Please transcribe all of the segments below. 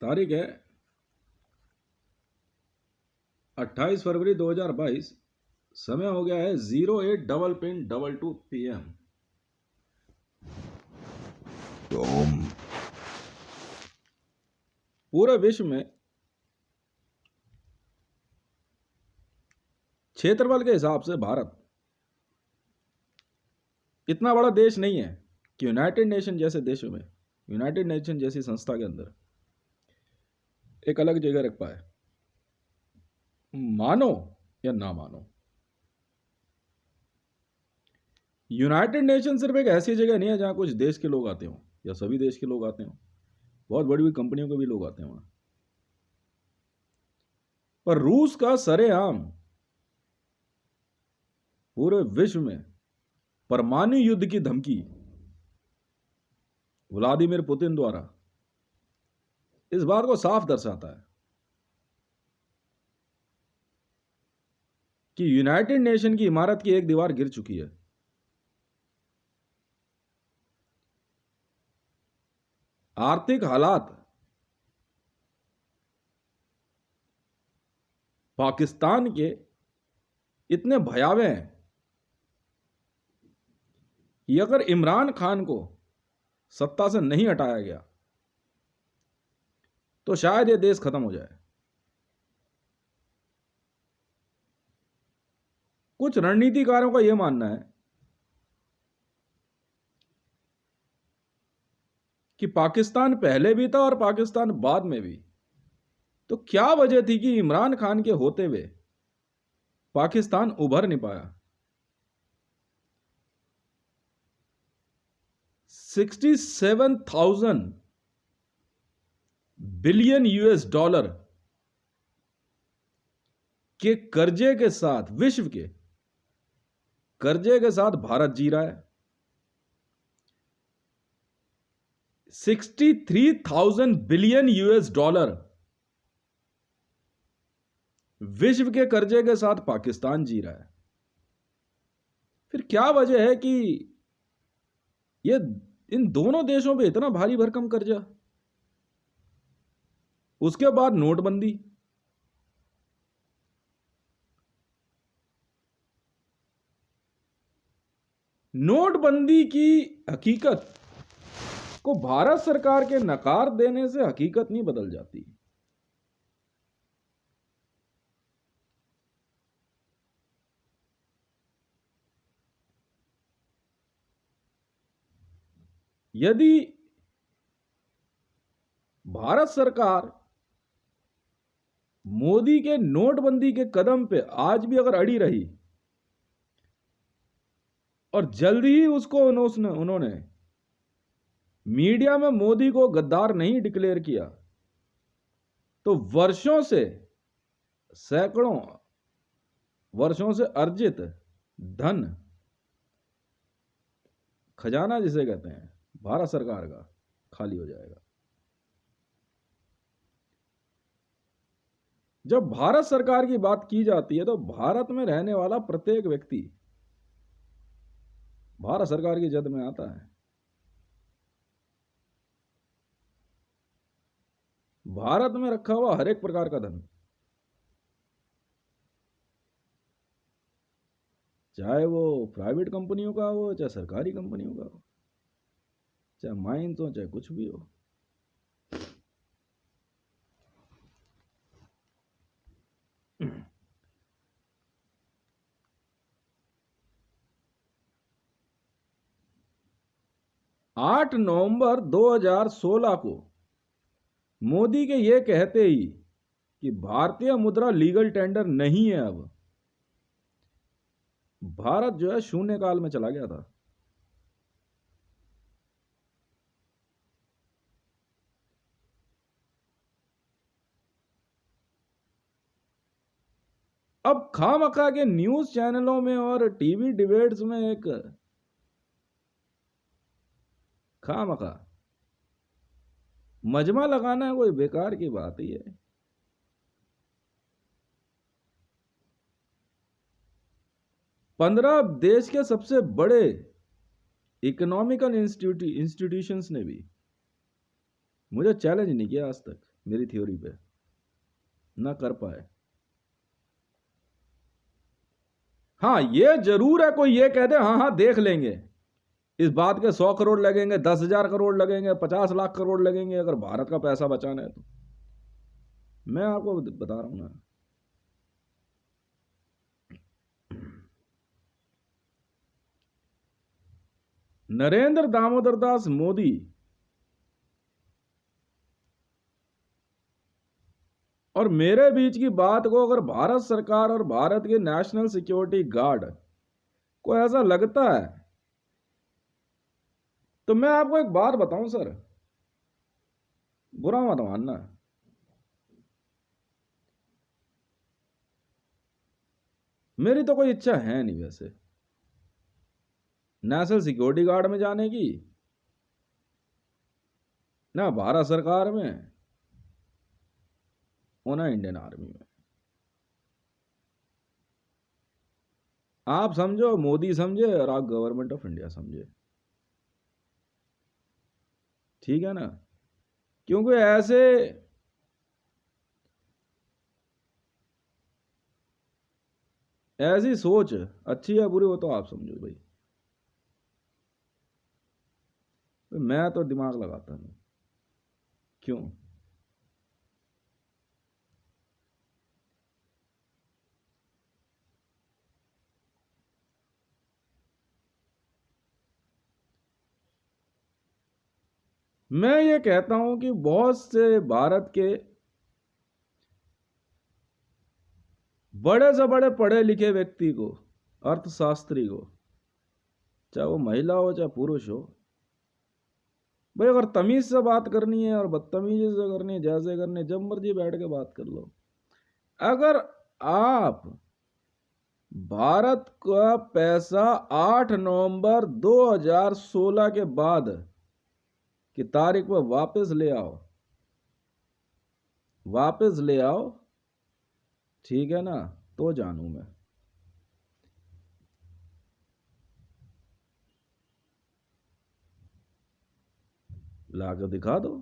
तारीख है 28 फरवरी 2022। समय हो गया है 08:22 PM। पूरे विश्व में क्षेत्रफल के हिसाब से भारत इतना बड़ा देश नहीं है कि यूनाइटेड नेशन जैसे देशों में, यूनाइटेड नेशन जैसी संस्था के अंदर एक अलग जगह रख पाए। मानो या ना मानो, यूनाइटेड नेशन सिर्फ एक ऐसी जगह नहीं है जहां कुछ देश के लोग आते हों या सभी देश के लोग आते हों। बहुत बड़ी बड़ी कंपनियों के भी लोग आते हैं वहां। पर रूस का सरेआम पूरे विश्व में परमाणु युद्ध की धमकी व्लादिमीर पुतिन द्वारा इस बात को साफ दर्शाता है कि यूनाइटेड नेशन की इमारत की एक दीवार गिर चुकी है। आर्थिक हालात पाकिस्तान के इतने भयावह हैं कि अगर इमरान खान को सत्ता से नहीं हटाया गया तो शायद यह देश खत्म हो जाए। कुछ रणनीतिकारों का यह मानना है कि पाकिस्तान पहले भी था और पाकिस्तान बाद में भी। तो क्या वजह थी कि इमरान खान के होते हुए पाकिस्तान उभर नहीं पाया। 67,000 बिलियन US$ के कर्जे के साथ, विश्व के कर्जे के साथ भारत जी रहा है। 63,000 बिलियन US$ विश्व के कर्जे के साथ पाकिस्तान जी रहा है। फिर क्या वजह है कि ये इन दोनों देशों पे इतना भारी भरकम कर्जा? उसके बाद नोटबंदी, नोटबंदी की हकीकत को भारत सरकार के नकार देने से हकीकत नहीं बदल जाती। यदि भारत सरकार मोदी के नोटबंदी के कदम पे आज भी अगर अड़ी रही और जल्दी ही उसको उन्होंने मीडिया में मोदी को गद्दार नहीं डिक्लेयर किया, तो वर्षों से, सैकड़ों वर्षों से अर्जित धन, खजाना जिसे कहते हैं भारत सरकार का, खाली हो जाएगा। जब भारत सरकार की बात की जाती है तो भारत में रहने वाला प्रत्येक व्यक्ति भारत सरकार की जद में आता है। भारत में रखा हुआ हर एक प्रकार का धन, चाहे वो प्राइवेट कंपनियों का हो, चाहे सरकारी कंपनियों का हो, चाहे माइंस हो, चाहे कुछ भी हो, 8 नवंबर 2016 को मोदी के ये कहते ही कि भारतीय मुद्रा लीगल टेंडर नहीं है, अब भारत जो है शून्य काल में चला गया था। अब खामखा के न्यूज चैनलों में और टीवी डिबेट्स में एक खामखा मजमा लगाना कोई बेकार की बात ही है। पंद्रह देश के सबसे बड़े इकोनॉमिकल इंस्टीट्यूशंस ने भी मुझे चैलेंज नहीं किया आज तक। मेरी थ्योरी पे, ना कर पाए। हाँ ये जरूर है, कोई ये कह दे हाँ हाँ देख लेंगे, इस बात के 100 करोड़ लगेंगे, 10,000 करोड़ लगेंगे, 50 लाख करोड़ लगेंगे, अगर भारत का पैसा बचाना है तो। मैं आपको बता रहा हूं ना, नरेंद्र दामोदर दास मोदी और मेरे बीच की बात को अगर भारत सरकार और भारत के नेशनल सिक्योरिटी गार्ड को ऐसा लगता है, तो मैं आपको एक बात बताऊं सर, बुरा मत मानना, मेरी तो कोई इच्छा है नहीं वैसे नेशनल सिक्योरिटी गार्ड में जाने की, ना भारत सरकार में, और ना इंडियन आर्मी में। आप समझो, मोदी समझे और आप गवर्नमेंट ऑफ इंडिया समझे, ठीक है ना? क्योंकि ऐसी सोच अच्छी है बुरी, वो तो आप समझो भाई, मैं तो दिमाग लगाता नहीं। क्यों? मैं ये कहता हूं कि बहुत से भारत के बड़े से बड़े पढ़े लिखे व्यक्ति को, अर्थशास्त्री को, चाहे वो महिला हो चाहे पुरुष हो, भाई अगर तमीज से बात करनी है और बदतमीजी से करनी है, जैसे करनी है, जब मर्जी बैठ के बात कर लो। अगर आप भारत का पैसा 8 नवंबर 2016 के बाद की तारीख पर वापस ले आओ, ठीक है ना, तो जानू मैं। लाकर दिखा दो।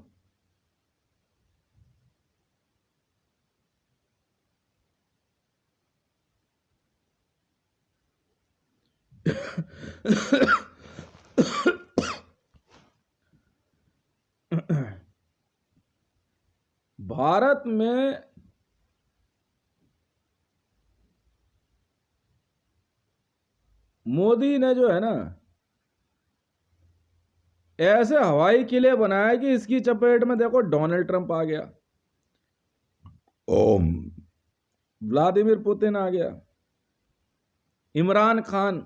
भारत में मोदी ने जो है ना, ऐसे हवाई किले बनाए कि इसकी चपेट में देखो डोनाल्ड ट्रंप आ गया, ओम व्लादिमीर पुतिन आ गया, इमरान खान,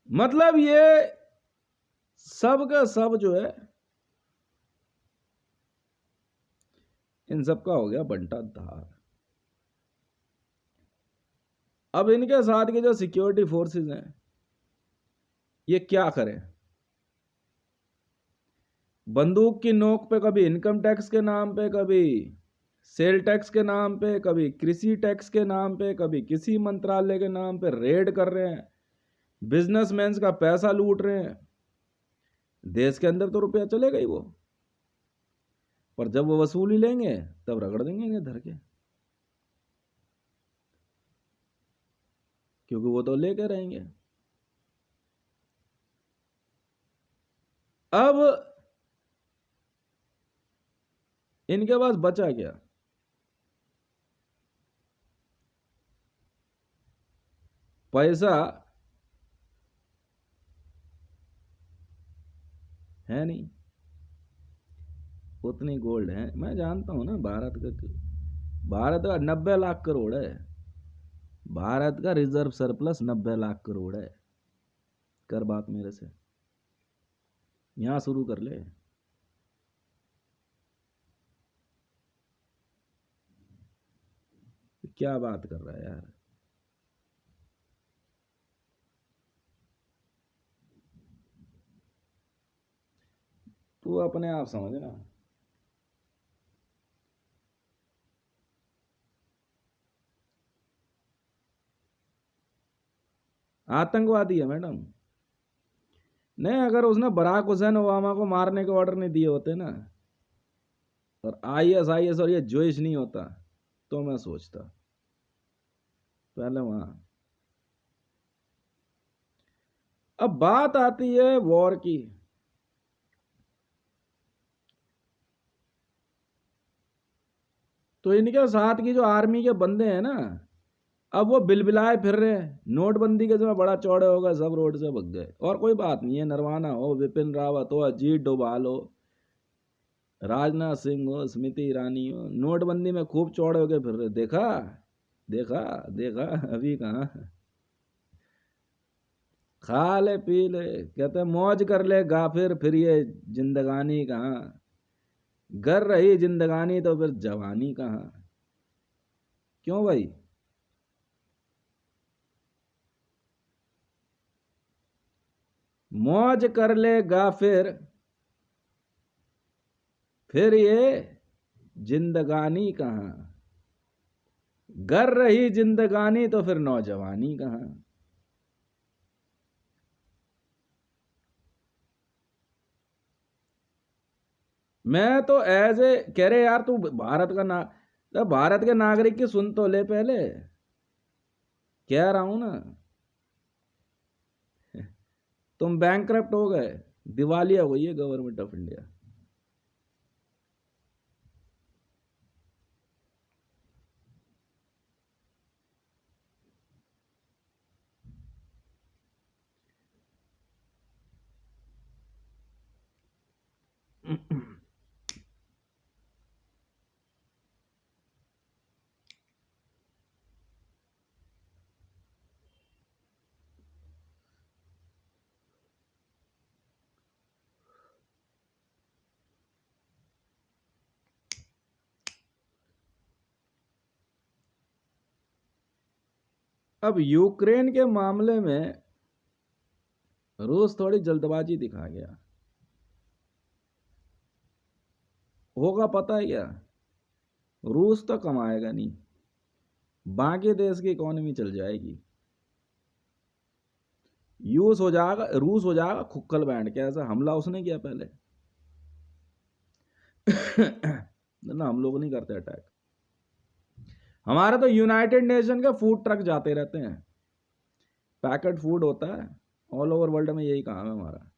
मतलब ये सब का सब जो है, इन सब का हो गया बंटा धार। अब इनके साथ के जो सिक्योरिटी फोर्सेस हैं, ये क्या करें? बंदूक की नोक पे कभी इनकम टैक्स के नाम पे, कभी सेल टैक्स के नाम पे, कभी कृषि टैक्स के नाम पे, कभी किसी मंत्रालय के नाम पे रेड कर रहे हैं, बिजनेसमैन का पैसा लूट रहे हैं। देश के अंदर तो रुपया चलेगा ही वो, पर जब वो वसूली लेंगे तब रगड़ देंगे इन्हें धर के, क्योंकि वो तो लेके रहेंगे। अब इनके पास बचा क्या? पैसा है नहीं, उतनी गोल्ड है, मैं जानता हूं ना, भारत का 90 लाख करोड़ है, भारत का रिजर्व सरप्लस 90 लाख करोड़ है। कर बात मेरे से, यहां शुरू कर ले। क्या बात कर रहा है यार? तू अपने आप समझना। आतंकवादी है मैडम। नहीं, अगर उसने बराक हुसैन ओबामा को मारने के ऑर्डर नहीं दिए होते ना, और IAS और ये जोइश नहीं होता तो मैं सोचता पहले वहां। अब बात आती है वॉर की। तो इनके साथ की जो आर्मी के बंदे हैं ना, अब वो बिलबिलाए फिर रहे हैं। नोटबंदी के समय बड़ा चौड़े हो गए, सब रोड से भग गए। और कोई बात नहीं है, नरवाना हो, विपिन रावत हो, अजीत डोभाल हो, राजनाथ सिंह हो, स्मृति ईरानी हो, नोटबंदी में खूब चौड़े होके फिर रहे। देखा देखा देखा, अभी कहाँ। खा ले पी ले, कहते मौज कर ले गा, फिर ये जिंदगानी कहाँ। गर रही जिंदगानी तो फिर जवानी कहाँ। क्यों भाई? मौज कर ले गा, फिर ये जिंदगानी कहाँ। गर रही जिंदगानी तो फिर नौजवानी कहाँ। मैं तो एज ए कह रहे यार, तू भारत का ना, तो भारत के नागरिक की सुन तो ले पहले। कह रहा हूं ना, तुम बैंकक्रप्ट हो गए, दिवालिया हो गई है गवर्नमेंट ऑफ इंडिया। अब यूक्रेन के मामले में रूस थोड़ी जल्दबाजी दिखा गया। होगा पता है क्या? रूस तो कमाएगा नहीं, बाकी देश की इकोनॉमी चल जाएगी। रूस हो जाएगा खुक्कल बैंड के। ऐसा हमला उसने किया पहले। ना, हम लोग नहीं करते अटैक। हमारे तो यूनाइटेड नेशन के फूड ट्रक जाते रहते हैं, पैकेट फूड होता है। ऑल ओवर वर्ल्ड में यही काम है हमारा।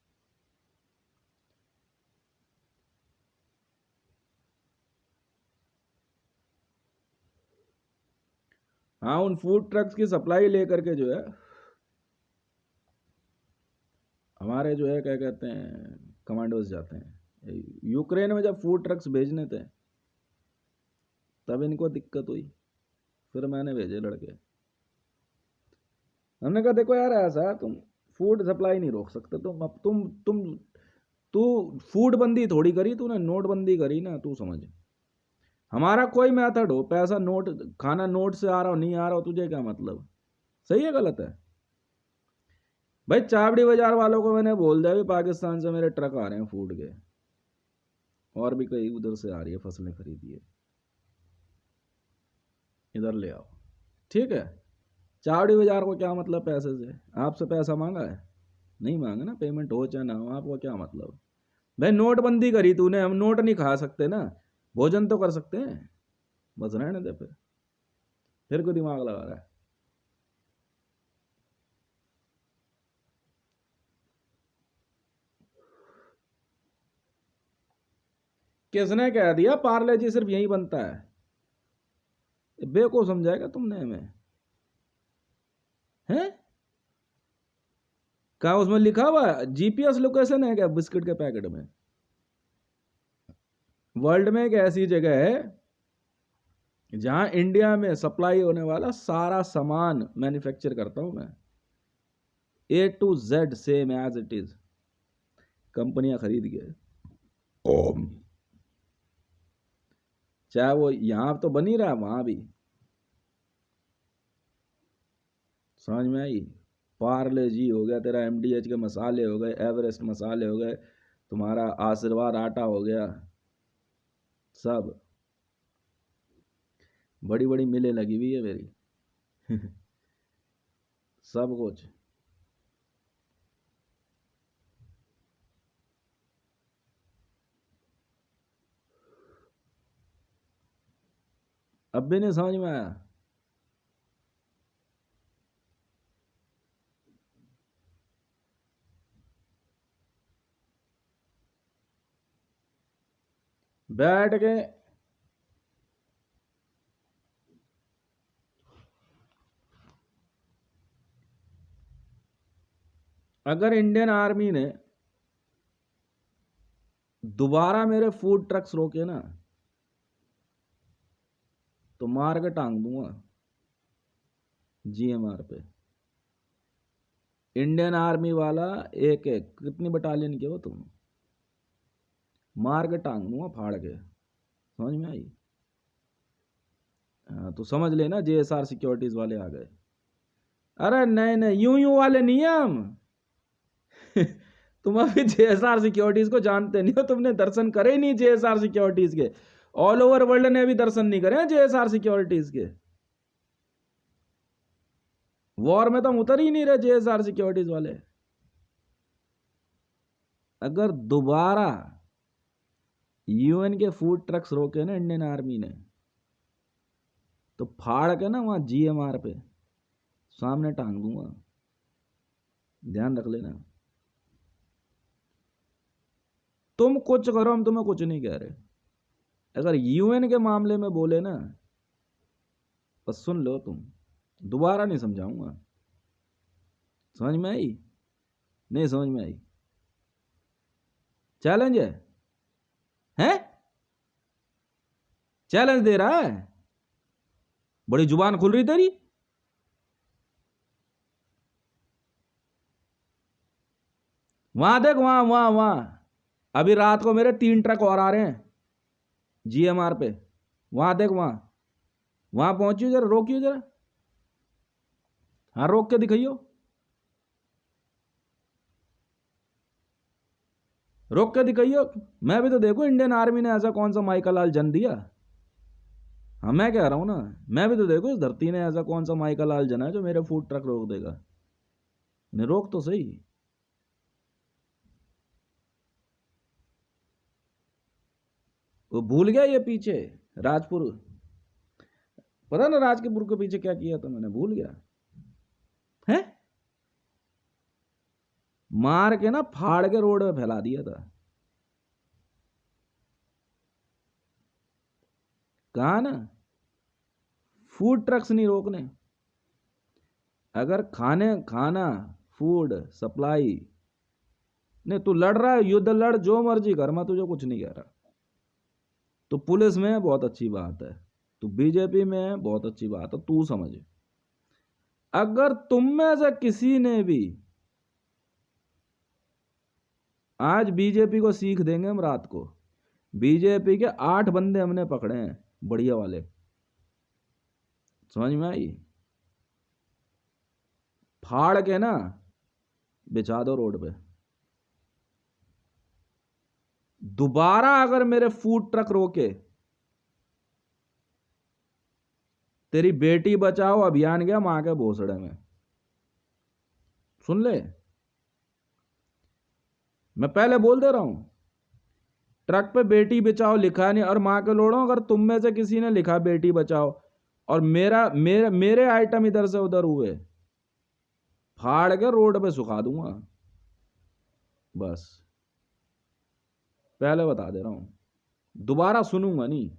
हाँ, उन फूड ट्रक्स की सप्लाई लेकर के जो है हमारे जो है क्या कहते हैं कमांडोज जाते हैं। यूक्रेन में जब फूड ट्रक्स भेजने थे तब इनको दिक्कत हुई, फिर मैंने भेजे लड़के। हमने कहा देखो यार, ऐसा तुम फूड सप्लाई नहीं रोक सकते तुम। अब तू फूड बंदी थोड़ी करी तूने, नोटबंदी करी ना, तू समझ। हमारा कोई मेथड हो, पैसा नोट, खाना नोट से आ रहा हो नहीं आ रहा हो, तुझे क्या मतलब? सही है गलत है? भाई चावड़ी बाजार वालों को मैंने बोल दिया भी पाकिस्तान से मेरे ट्रक आ रहे हैं फूड के, और भी कई उधर से आ रही है फसलें खरीदिए, इधर ले आओ। ठीक है, चावड़ी बाजार को क्या मतलब पैसे से? आपसे पैसा मांगा है? नहीं मांगा ना, पेमेंट हो चाहे ना हो, आपको क्या मतलब? भाई नोटबंदी करी तूने, हम नोट नहीं खा सकते ना, भोजन तो कर सकते हैं। बस रहने दे फिर क्यों दिमाग लगा रहा है? किसने कह दिया पार्ले जी सिर्फ यही बनता है? बेवकूफ समझाएगा तुमने हमें? हैं? क्या उसमें लिखा हुआ GPS लोकेशन है क्या बिस्किट के पैकेट में? वर्ल्ड में एक ऐसी जगह है जहां इंडिया में सप्लाई होने वाला सारा सामान मैन्युफैक्चर करता हूं मैं, A to Z same as it is, कंपनियां खरीद के। चाहे वो यहां तो बन ही रहा है, वहां भी। समझ में आई? पार्ले जी हो गया तेरा, MDH के मसाले हो गए, एवरेस्ट मसाले हो गए, तुम्हारा आशीर्वाद आटा हो गया, सब बड़ी बड़ी मिलें लगी हुई है मेरी। सब कुछ। अब भी नहीं समझ में आया? बैठ के अगर इंडियन आर्मी ने दोबारा मेरे फूड ट्रक्स रोके ना तो मार के टांग दूंगा जीएमआर पे। इंडियन आर्मी वाला एक एक कितनी बटालियन के हो तुम, मार के टांग दूंगा फाड़ के। समझ में आई? हाँ तो समझ लेना जेएसआर सिक्योरिटीज वाले आ गए। अरे नहीं नहीं, यूं वाले नहीं है हम। तुम अभी जेएसआर सिक्योरिटीज को जानते नहीं हो, तुमने दर्शन करे ही नहीं जेएसआर सिक्योरिटीज के। ऑल ओवर वर्ल्ड ने भी दर्शन नहीं करे जेएसआर सिक्योरिटीज के। वॉर में तो हम उतर ही नहीं रहे जेएसआर सिक्योरिटीज वाले। अगर दोबारा यूएन के फूड ट्रक्स रोके ना इंडियन आर्मी ने तो फाड़ के ना वहां जीएमआर पे सामने टांग दूंगा, ध्यान रख लेना। तुम कुछ करो, हम तुम्हें कुछ नहीं कह रहे। अगर यूएन के मामले में बोले ना बस सुन लो, तुम दोबारा नहीं समझाऊंगा। समझ में आई? नहीं समझ में आई? चैलेंज है? हैं? चैलेंज दे रहा है? बड़ी जुबान खुल रही तेरी। वहां देख, वहां वहां वहां अभी रात को मेरे 3 ट्रक और आ रहे हैं जीएमआर पे। वहां देख, वहां वहां पहुंचियो जरा, रोकियो जरा। हाँ रोक के दिखाइयो, रोक के दिखाइयो। मैं भी तो देखो इंडियन आर्मी ने ऐसा कौन सा माइका लाल जन दिया। हाँ मैं कह रहा हूं ना, मैं भी तो देखो इस धरती ने ऐसा कौन सा माइका लाल जन है जो मेरे फूड ट्रक रोक देगा। नहीं रोक तो सही। वो भूल गया ये पीछे राजपुर, पता ना राजपुर के पीछे क्या किया था मैंने, भूल गया है। मार के ना फाड़ के रोड में फैला दिया था। कहा ना फूड ट्रक्स नहीं रोकने। अगर खाना फूड सप्लाई नहीं, तू लड़ रहा है युद्ध लड़, जो मर्जी कर, मैं तुझे कुछ नहीं कह रहा। तो पुलिस में बहुत अच्छी बात है, तू बीजेपी में बहुत अच्छी बात है, तू समझ। अगर तुम में से किसी ने भी, आज बीजेपी को सीख देंगे हम रात को। बीजेपी के 8 बंदे हमने पकड़े हैं बढ़िया वाले। समझ में आई? फाड़ के ना बिछा दो रोड पे। दोबारा अगर मेरे फूड ट्रक रोके, तेरी बेटी बचाओ अभियान गया मां के भोसड़े में। सुन ले, मैं पहले बोल दे रहा हूं, ट्रक पे बेटी बचाओ लिखा नहीं और मां के लोड़ो। अगर तुम में से किसी ने लिखा बेटी बचाओ और मेरे आइटम इधर से उधर हुए, फाड़ के रोड पे सुखा दूंगा। बस पहले बता दे रहा हूं, दोबारा सुनूंगा नहीं।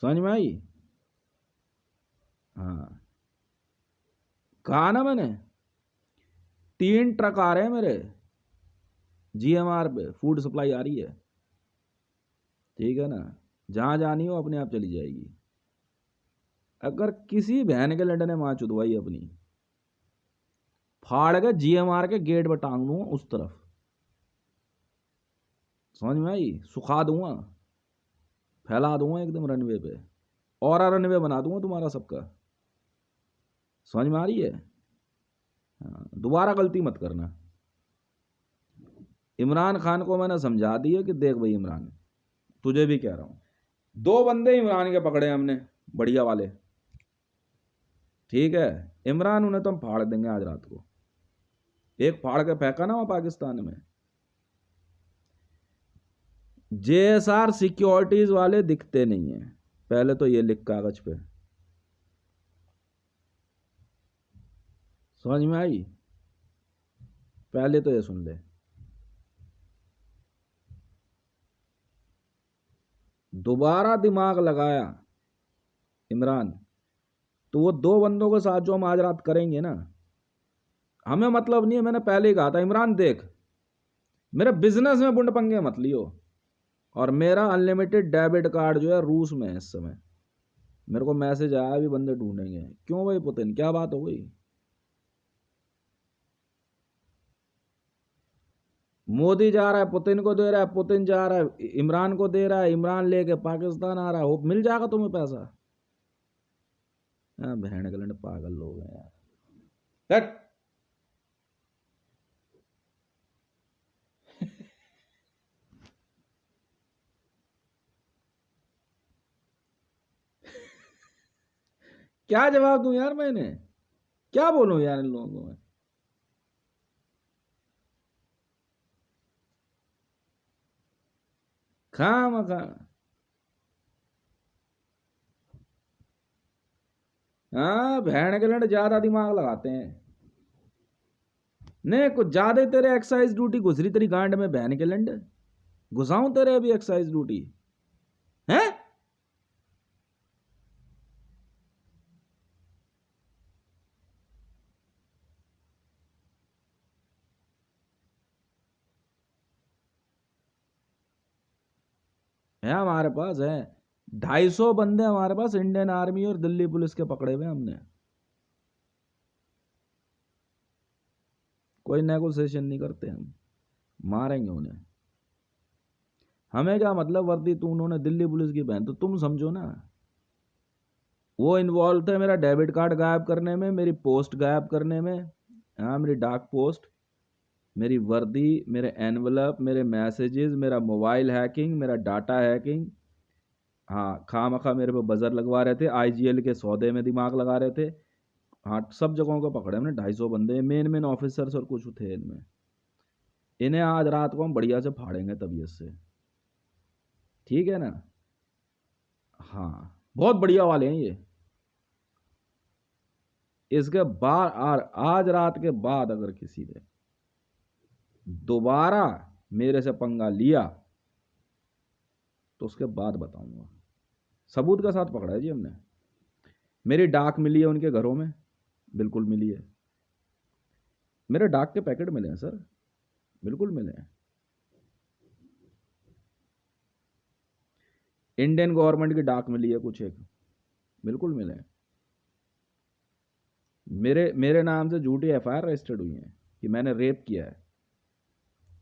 समझ में आई? हाँ कहा ना मैंने, 3 ट्रक आ रहे हैं मेरे जीएमआर पे, फूड सप्लाई आ रही है। ठीक है ना, जहां जानी हो अपने आप चली जाएगी। अगर किसी बहन के लड़ने मां चुदवाई अपनी, फाड़ के जीएमआर के गेट पर टांग दूंगा उस तरफ। समझ में आई? सुखा दूंगा, फैला दूंगा एकदम रनवे पे, और रनवे बना दूंगा तुम्हारा सबका। समझ में आ रही है? हाँ, दोबारा गलती मत करना। इमरान खान को मैंने समझा दिया कि देख भाई इमरान, तुझे भी कह रहा हूं, 2 बंदे इमरान के पकड़े हमने बढ़िया वाले। ठीक है, इमरान उन्हें तो हम फाड़ देंगे आज रात को। एक फाड़ के फेंका ना वहां पाकिस्तान में। जेएसआर सिक्योरिटीज वाले दिखते नहीं है, पहले तो ये लिख कागज पे, समझ में आई? पहले तो ये सुन ले, दोबारा दिमाग लगाया इमरान तो वो दो बंदों के साथ जो हम आज रात करेंगे ना, हमें मतलब नहीं है। मैंने पहले ही कहा था इमरान देख, मेरे बिजनेस में बुंड पंगे मत लियो। और मेरा अनलिमिटेड डेबिट कार्ड जो है रूस में है इस समय। मेरे को मैसेज आया अभी, बंदे ढूंढेंगे। क्यों भाई पुतिन, क्या बात हो गई? मोदी जा रहा है पुतिन को दे रहा है, पुतिन जा रहा है इमरान को दे रहा है, इमरान लेके पाकिस्तान आ रहा है। हो मिल जाएगा तुम्हें पैसा। हाँ बहन के लंड पागल लोग हैं यार। हट। क्या जवाब दूं यार मैंने, क्या बोलूं यार इन लोगों को मैं? खाम खा। हाँ बहन के लंड ज्यादा दिमाग लगाते हैं। नहीं कुछ ज्यादा ही तेरे एक्साइज ड्यूटी घुसरी तेरी गांड में बहन के लंड। घुसाऊं तेरे अभी एक्साइज ड्यूटी है? है हमारे पास है। 250 बंदे हमारे पास इंडियन आर्मी और दिल्ली पुलिस के पकड़े हुए हमने। कोई नेगोशिएशन नहीं करते हम, मारेंगे उन्हें। हमें क्या मतलब वर्दी तू उन्होंने दिल्ली पुलिस की पहन, तो तुम समझो ना। वो इन्वॉल्व थे मेरा डेबिट कार्ड गायब करने में, मेरी पोस्ट गायब करने में। हाँ मेरी डाक पोस्ट, मेरी वर्दी, मेरे एनवलप, मेरे मैसेजेस, मेरा मोबाइल हैकिंग, मेरा डाटा हैकिंग। हाँ खामखा मेरे पे बजर लगवा रहे थे, आईजीएल के सौदे में दिमाग लगा रहे थे। हाँ सब जगहों को पकड़े हमने, 250 बंदे मेन मेन ऑफिसर्स और कुछ थे इनमें। इन्हें आज रात को हम बढ़िया से फाड़ेंगे तबीयत से, ठीक है ना? हाँ बहुत बढ़िया वाले हैं ये। इसके बाद आज रात के बाद अगर किसी ने दोबारा मेरे से पंगा लिया तो उसके बाद बताऊंगा। सबूत के साथ पकड़ा है जी हमने। मेरी डाक मिली है उनके घरों में, बिल्कुल मिली है। मेरे डाक के पैकेट मिले हैं सर, बिल्कुल मिले हैं। इंडियन गवर्नमेंट की डाक मिली है कुछ एक, बिल्कुल मिले हैं। मेरे मेरे नाम से झूठी एफआईआर रजिस्टर्ड हुई है कि मैंने रेप किया है।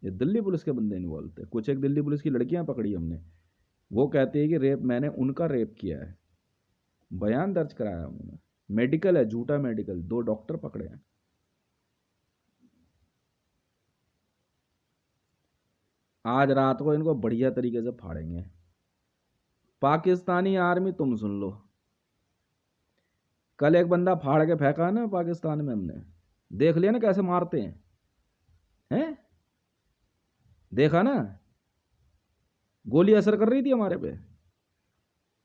ये दिल्ली पुलिस के बंदे इन्वॉल्व थे, कुछ एक दिल्ली पुलिस की लड़कियां पकड़ी हमने। वो कहती है कि रेप, मैंने उनका रेप किया है। बयान दर्ज कराया उन्होंने। मेडिकल है, झूठा मेडिकल, 2 डॉक्टर पकड़े हैं। आज रात को इनको बढ़िया तरीके से फाड़ेंगे। पाकिस्तानी आर्मी तुम सुन लो, कल एक बंदा फाड़ के फेंका ना पाकिस्तान में, हमने देख लिया ना कैसे मारते हैं। हैं देखा ना, गोली असर कर रही थी हमारे पे।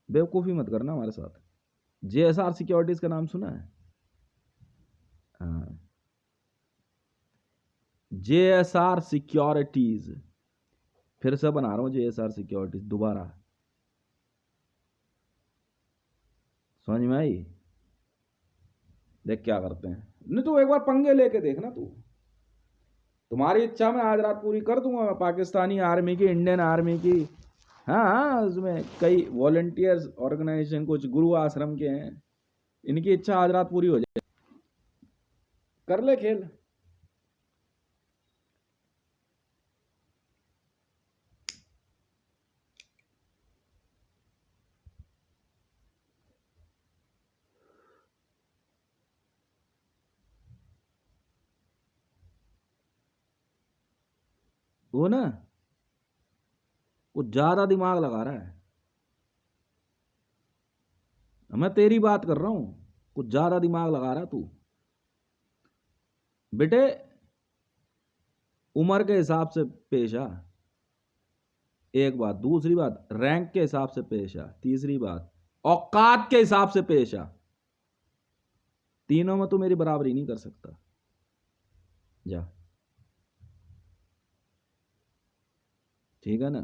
बेवकूफ़ी मत करना हमारे साथ। जेएसआर सिक्योरिटीज का नाम सुना है? हाँ जेएसआर सिक्योरिटीज, फिर से बना रहा हूँ जेएसआर सिक्योरिटीज दोबारा। समझ में आई? देख क्या करते हैं। नहीं तू एक बार पंगे लेके देखना तू, तुम्हारी इच्छा मैं आज रात पूरी कर दूंगा। मैं पाकिस्तानी आर्मी की, इंडियन आर्मी की, हाँ हाँ उसमें कई वॉलंटियर्स ऑर्गेनाइजेशन कुछ गुरु आश्रम के हैं, इनकी इच्छा आज रात पूरी हो जाए। कर ले खेल। वो ना कुछ ज्यादा दिमाग लगा रहा है। मैं तेरी बात कर रहा हूं, कुछ ज्यादा दिमाग लगा रहा है तू। बेटे उम्र के हिसाब से पेश आ, एक बात। दूसरी बात रैंक के हिसाब से पेश आ। तीसरी बात औकात के हिसाब से पेश आ। तीनों में तो मेरी बराबरी नहीं कर सकता। जा, ठीक है ना।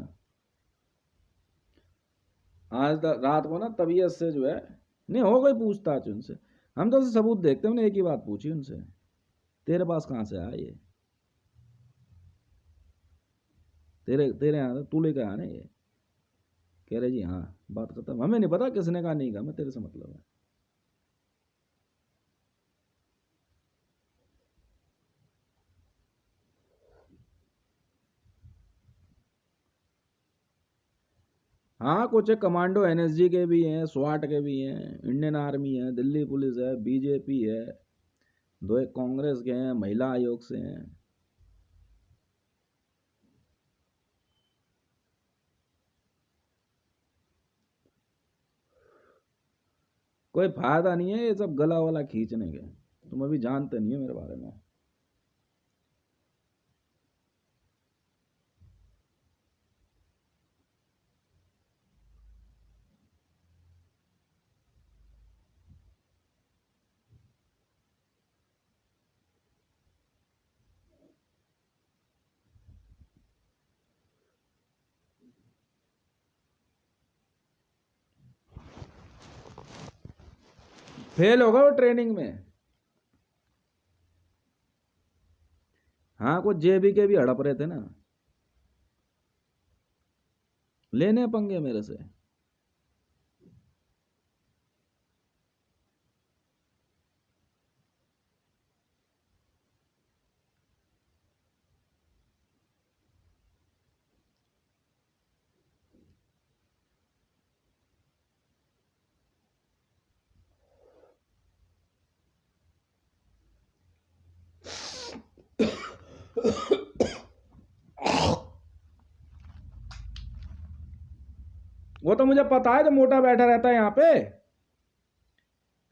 आज रात को ना तबीयत से जो है, नहीं हो गई पूछताछ उनसे। हम तो सबूत देखते हैं, उन्हें एक ही बात पूछी उनसे, तेरे पास कहाँ से आया ये? तेरे तेरे यहाँ तू लेकर आया ना ये? कह रहे जी हाँ, बात खत्म। हमें नहीं पता किसने कहा, नहीं कहा, मैं तेरे से मतलब है। हाँ, कुछ कमांडो एनएसजी के भी हैं, स्वाट के भी हैं, इंडियन आर्मी है, दिल्ली पुलिस है, बीजेपी है, दो एक कांग्रेस के हैं, महिला आयोग से हैं। कोई फायदा नहीं है ये सब गला वाला खींचने के। तुम अभी जानते नहीं हो मेरे बारे में। फेल होगा वो ट्रेनिंग में। हाँ, कुछ जेबी के भी हड़प रहे थे ना, लेने पंगे मेरे से। वो तो मुझे पता है, जो मोटा बैठा रहता है यहाँ पे,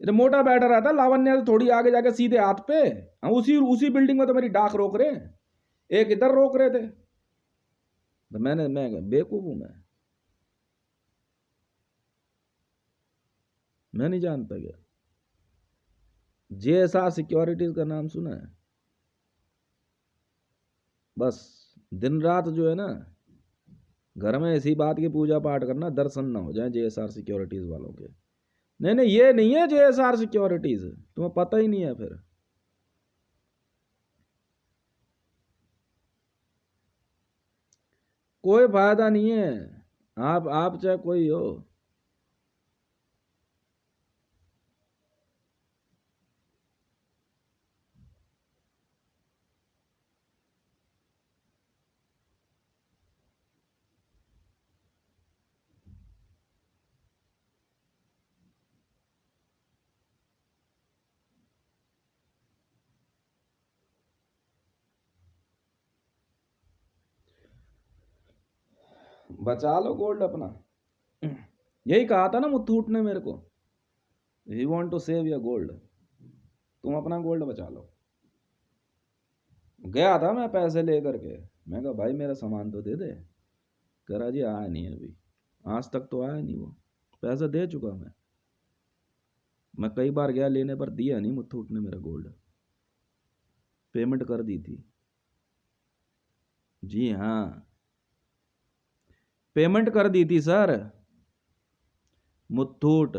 ये मोटा बैठा रहता है लावण्य से थोड़ी आगे जाके सीधे हाथ पे। हम उसी उसी बिल्डिंग में तो मेरी डाक रोक रहे हैं, एक इधर रोक रहे थे। तो मैं बेवकूफ हूं मैं नहीं जानता क्या? जेएसआर सिक्योरिटीज का नाम सुना है? बस दिन रात जो है ना, घर में इसी बात की पूजा पाठ करना, दर्शन ना हो जाए जेएसआर सिक्योरिटीज वालों के। नहीं नहीं, ये नहीं है जेएसआर सिक्योरिटीज, तुम्हें पता ही नहीं है फिर। कोई फायदा नहीं है, आप चाहे कोई हो। बचा लो गोल्ड अपना। यही कहा था ना मुथूट ने मेरे को, you want to save your gold, तुम अपना गोल्ड बचा लो। गया था मैं पैसे लेकर के, मैं कहा भाई मेरा सामान तो दे दे। कह रहा जी आया नहीं अभी, आज तक तो आया नहीं वो। पैसे दे चुका मैं कई बार गया लेने, पर दिया नहीं मुथूट ने मेरा गोल्ड। पेमेंट कर दी थी। जी हाँ, पेमेंट कर दी थी सर। मुथूट,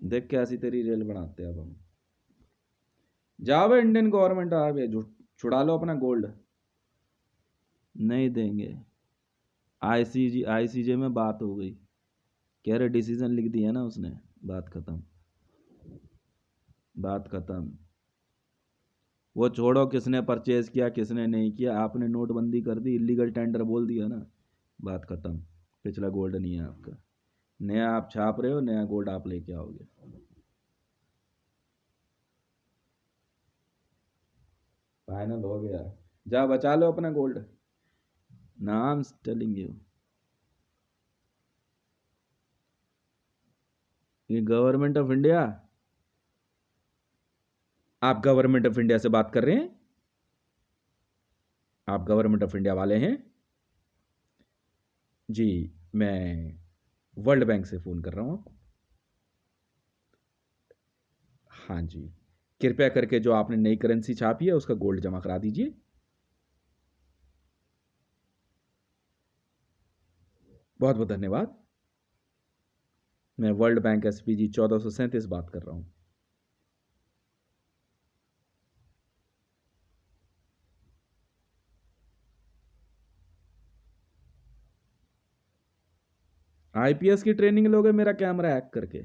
देख कैसी तेरी रेल बनाते हैं अब हम। जाओ इंडियन गवर्नमेंट आ गए, छुड़ा लो अपना गोल्ड। नहीं देंगे। आईसीजे में बात हो गई, कह रहे डिसीजन लिख दिया ना उसने, बात खत्म, बात खत्म। वो छोड़ो किसने परचेज किया किसने नहीं किया, आपने नोटबंदी कर दी, इलीगल टेंडर बोल दिया ना, बात खत्म। पिछला गोल्ड नहीं है आपका, नया आप छाप रहे हो, नया गोल्ड आप लेके आओगे। फाइनल हो गया, जा बचा लो अपना गोल्ड। नाम टेलिंग यू, ये गवर्नमेंट ऑफ इंडिया, आप गवर्नमेंट ऑफ इंडिया से बात कर रहे हैं? आप गवर्नमेंट ऑफ इंडिया वाले हैं? जी, मैं वर्ल्ड बैंक से फ़ोन कर रहा हूँ। हाँ जी, कृपया करके जो आपने नई करेंसी छापी है उसका गोल्ड जमा करा दीजिए। बहुत बहुत धन्यवाद। मैं वर्ल्ड बैंक SPG 1437 बात कर रहा हूँ। IPS की ट्रेनिंग लोगे मेरा कैमरा हैक करके?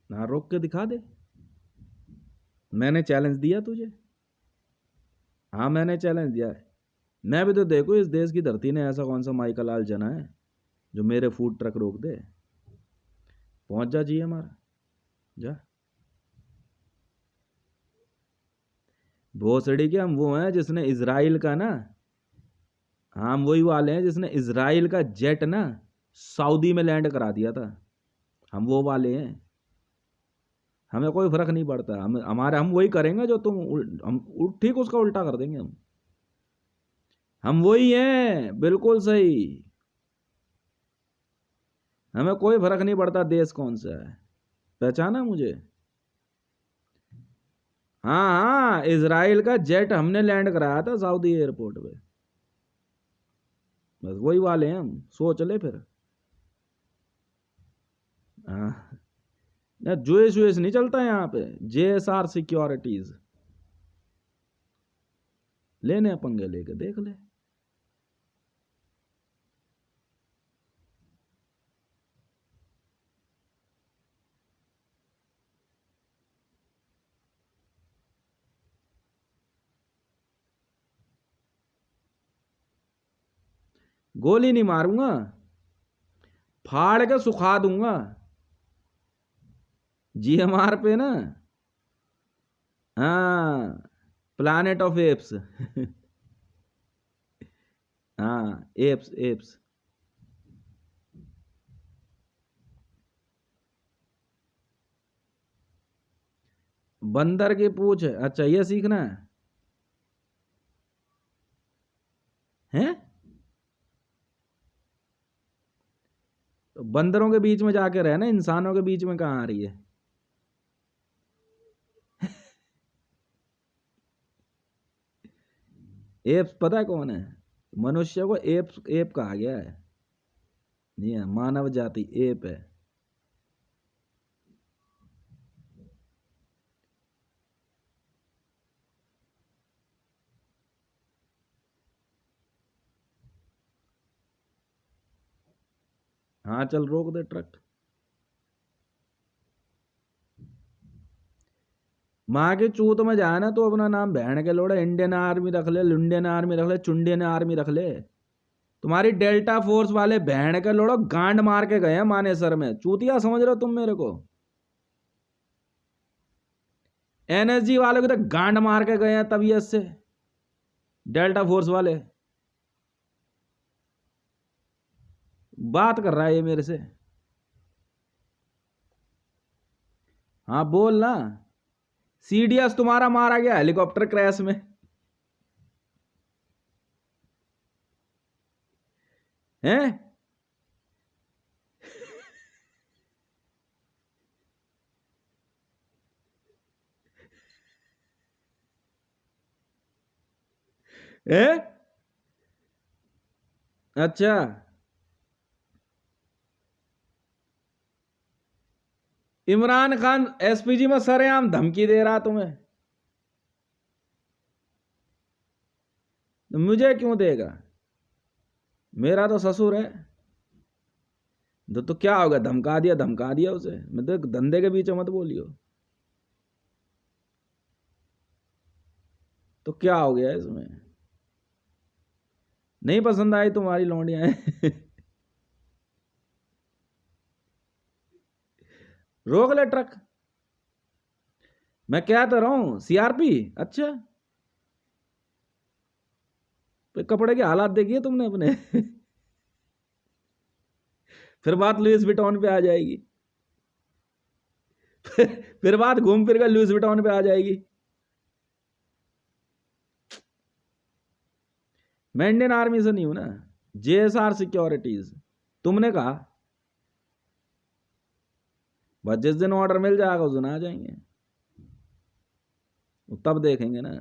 ना रोक के दिखा दे। मैंने चैलेंज दिया तुझे? हाँ मैंने चैलेंज दिया है। मैं भी तो देखो इस देश की धरती ने ऐसा कौन सा माइकल लाल जना है जो मेरे फूड ट्रक रोक दे। पहुंच जा जी हमारा, जा। भोसड़ी के हम वो हैं जिसने इजराइल का ना, हम वही वाले हैं जिसने इजराइल का जेट ना सऊदी में लैंड करा दिया था। हम वो वाले हैं। हमें कोई फर्क नहीं पड़ता। हम वही करेंगे जो तुम ठीक उसका उल्टा कर देंगे हम वही हैं, बिल्कुल सही। हमें कोई फर्क नहीं पड़ता देश कौन सा है। पहचाना मुझे? हाँ हाँ, इजराइल का जेट हमने लैंड कराया था सऊदी एयरपोर्ट पे। बस वही वाले हैं हम, सोच ले फिर। हाँ, ना जुएस वुएस नहीं चलता यहाँ पे। JSR सिक्योरिटीज लेने पंगे लेके देख ले। गोली नहीं मारूंगा, फाड़ के सुखा दूंगा। GMR पे ना। हाँ, प्लानेट ऑफ एप्स। हाँ, एप्स एप्स। बंदर की पूछ, अच्छा ये सीखना है? हैं? तो बंदरों के बीच में जाके रहना, इंसानों के बीच में कहाँ आ रही है? एप्स पता है कौन है? मनुष्य को एप कहा गया है। जी हाँ, मानव जाति एप है। हाँ चल रोक दे ट्रक। माँ के चूत में जाए ना तो अपना नाम बहन के लोड़ा इंडियन आर्मी रख ले, लुंडियन आर्मी रख ले, चुंडियन आर्मी रख ले। तुम्हारी डेल्टा फोर्स वाले बहन के लोड़ो गांड मार के गए हैं मानेसर में। चूतिया समझ रहे हो तुम मेरे को? NSG वाले को तो गांड मार के गए हैं तबीयत से, डेल्टा फोर्स वाले। बात कर रहा है ये मेरे से। हाँ बोल ना। CDS तुम्हारा मारा गया हेलीकॉप्टर क्रैश में। हैं? हैं? अच्छा, इमरान खान SPG में सरेआम धमकी दे रहा तुम्हें? तो मुझे क्यों देगा? मेरा तो ससुर है। तो क्या होगा? धमका दिया उसे। मैं तो धंधे के बीच में मत बोलियो। तो क्या हो गया इसमें? नहीं पसंद आई तुम्हारी लौंडियां? रोक ले ट्रक। मैं क्या तो रहा हूं CRP। अच्छा, तो कपड़े के हालात देखिए तुमने अपने। फिर बात लुइस विटॉन पे आ जाएगी। फिर बात घूम फिर कर लुइस विटॉन पे आ जाएगी। मैं इंडियन आर्मी से नहीं हूं ना, जेएसआर सिक्योरिटीज। तुमने कहा बस जिस दिन ऑर्डर मिल जाएगा उस दिन आ जाएंगे, तब देखेंगे ना।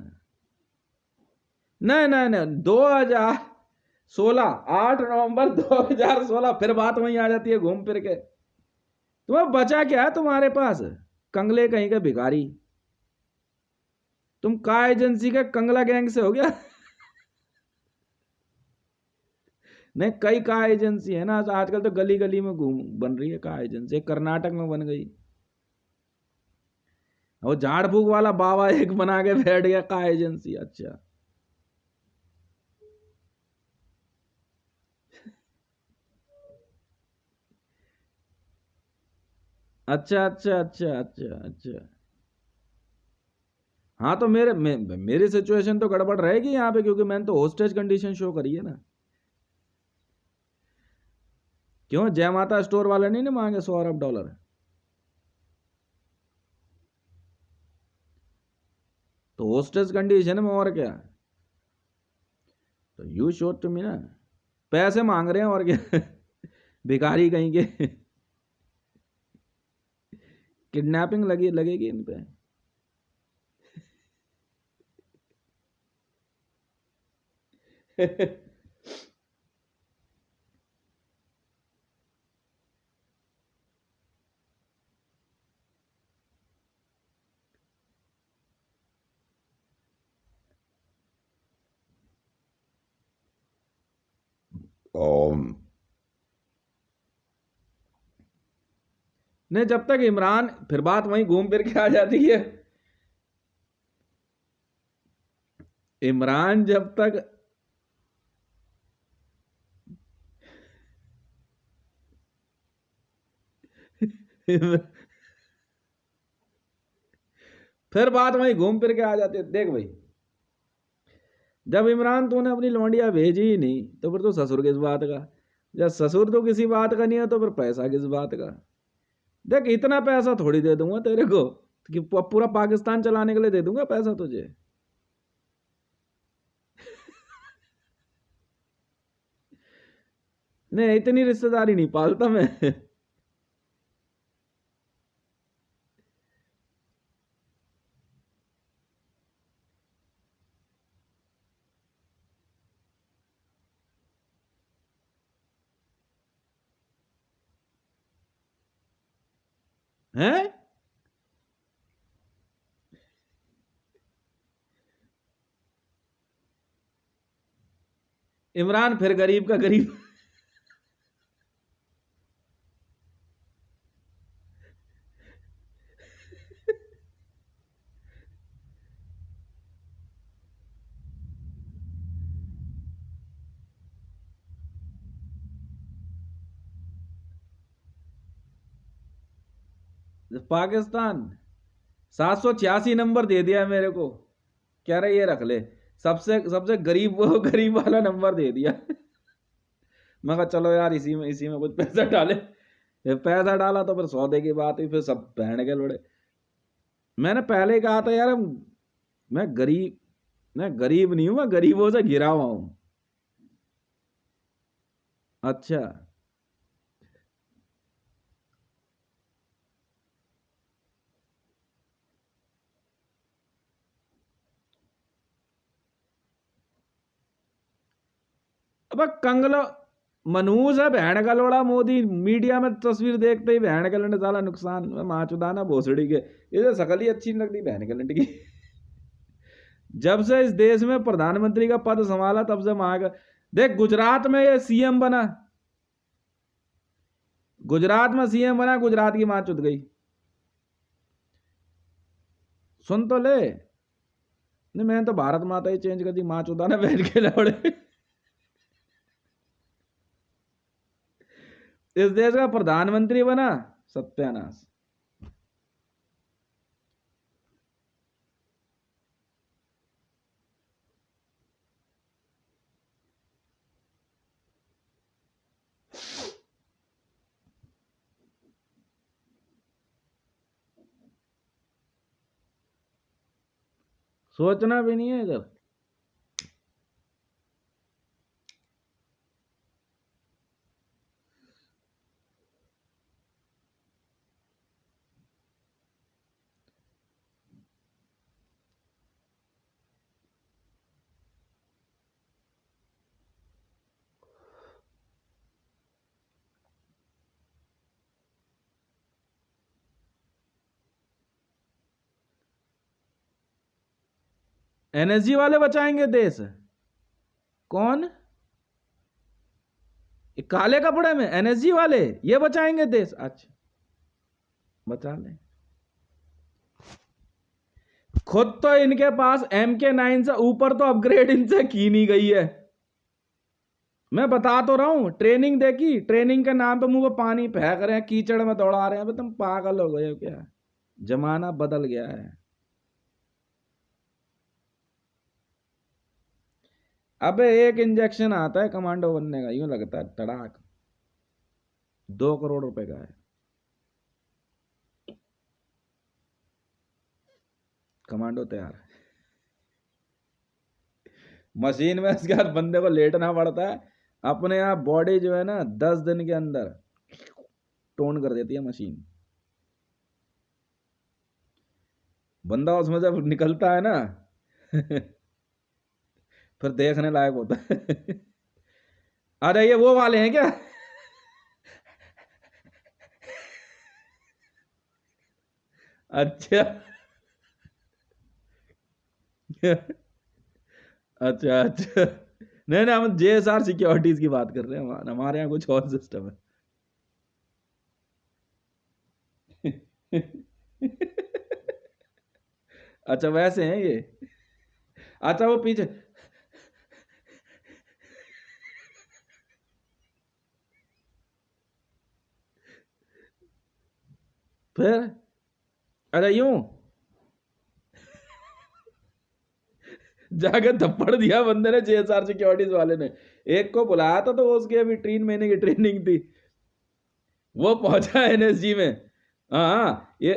नहीं नहीं नहीं, 2016, 8 नवंबर 2016, फिर बात वहीं आ जाती है घूम फिर के। तुम्हें बचा क्या है तुम्हारे पास, कंगले कहीं के भिखारी। तुम का एजेंसी के कंगला गैंग से हो गया। नहीं, कई का एजेंसी है ना आजकल, तो गली गली में घूम बन रही है का एजेंसी, कर्नाटक में बन गई। वो झाड़ फूक वाला बाबा एक बना के बैठ गया का एजेंसी। अच्छा अच्छा अच्छा अच्छा अच्छा अच्छा। हाँ तो मेरी सिचुएशन तो गड़बड़ रहेगी यहाँ पे, क्योंकि मैंने तो होस्टेज कंडीशन शो करी है ना। क्यों, जय माता स्टोर वाले नहीं ना मांगे 100 अरब डॉलर? तो होस्टेज कंडीशन में और क्या, तो यू शो टू मी ना, पैसे मांग रहे हैं और क्या। भिखारी कहीं के। किडनैपिंग लगी लगेगी इन पे। ओम। नहीं, जब तक इमरान, फिर बात वहीं घूम फिर के आ जाती है। इमरान जब तक फिर बात वहीं घूम फिर के आ जाती है। देख भाई, जब इमरान तूने अपनी लौंडिया भेजी ही नहीं, तो फिर तो ससुर किस बात का। जब ससुर तो किसी बात का नहीं है, तो फिर पैसा किस बात का। देख, इतना पैसा थोड़ी दे दूंगा तेरे को कि पूरा पाकिस्तान चलाने के लिए दे दूंगा पैसा तुझे। नहीं, इतनी रिश्तेदारी नहीं पालता मैं। हैं? इमरान फिर गरीब का गरीब। पाकिस्तान 786 नंबर दे दिया है मेरे को, कह रहे ये रख ले, सबसे सबसे गरीब, वो गरीब वाला नंबर दे दिया। मैं कहा चलो यार, इसी में कुछ पैसा डाले। फिर पैसा डाला तो फिर सौदे की बात हुई, फिर सब बहन के लड़े। मैंने पहले ही कहा था यार, मैं गरीब मैं गरीब नहीं हूं, मैं गरीबों से घिरा हुआ हूं। अच्छा। अब कंगलो मनूस है बहन का लोड़ा, मोदी मीडिया में तस्वीर देखते ही बहन का लंड, साला नुकसान माचुदाना भोसड़ी के, इसे शकल ही अच्छी नहीं लगती बहन के लंड की। जब से इस देश में प्रधानमंत्री का पद संभाला तब से मांग। देख, गुजरात में ये सीएम बना, गुजरात में सीएम बना, गुजरात की मां चुद गई। सुन तो ले। नहीं, मैंने तो भारत माता ही चेंज कर दी, मां चुदा ने बैठ के लौड़े। इस देश का प्रधानमंत्री बना, सत्यानाश। सोचना भी नहीं है इधर। एनएसजी वाले बचाएंगे देश? कौन? ये काले कपड़े में एनएसजी वाले ये बचाएंगे देश? अच्छा, बचा लें। खुद तो इनके पास MK9 से ऊपर तो अपग्रेड इनसे की नहीं गई है। मैं बता तो रहा हूं, ट्रेनिंग देखी, ट्रेनिंग के नाम पे मुंह पे पानी फेंक रहे हैं, कीचड़ में दौड़ा रहे हैं। तुम पागल हो गए हो क्या? जमाना बदल गया है। अबे एक इंजेक्शन आता है कमांडो बनने का, यूं लगता है तड़ाक 2 करोड़ रुपए का है। कमांडो तैयार। मशीन में इसके बाद बंदे को लेटना पड़ता है, अपने आप बॉडी जो है ना 10 दिन के अंदर टोन कर देती है मशीन। बंदा उसमें जब निकलता है ना फिर देखने लायक होता है। अरे ये वो वाले हैं क्या? अच्छा अच्छा अच्छा। नहीं नहीं, हम JSR सिक्योरिटीज की बात कर रहे हैं, हमारे यहाँ कुछ और सिस्टम है। अच्छा वैसे हैं ये। अच्छा वो पीछे फिर, अरे यूं जाके थप्पड़ दिया बंदे ने, JSR सिक्योरिटीज वाले ने। एक को बुलाया था तो उसकी अभी 3 महीने की ट्रेनिंग थी, वो पहुंचा NSG में। हाँ ये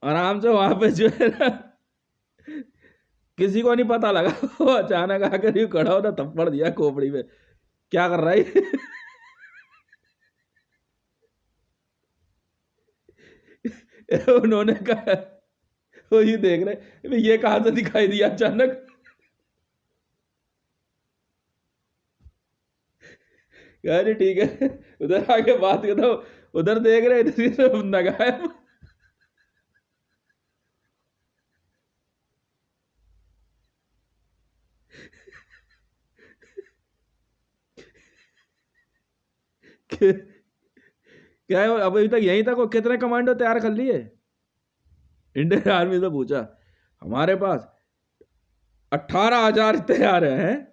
आराम से वहां पे जो है ना, किसी को नहीं पता लगा। वो अचानक आकर यूं खड़ा होता, थप्पड़ दिया खोपड़ी में। क्या कर रहा है? उन्होंने कहा, वो ये देख रहे ये कहां से दिखाई दिया अचानक। अरे ठीक है, उधर आके बात करता हूँ, उधर देख रहे इधर ही से बंदा गायब। क्या है अभी तक यहीं तक? वो कितने कमांडो तैयार कर लिए? इंडियन आर्मी से पूछा, हमारे पास 18,000 तैयार हैं।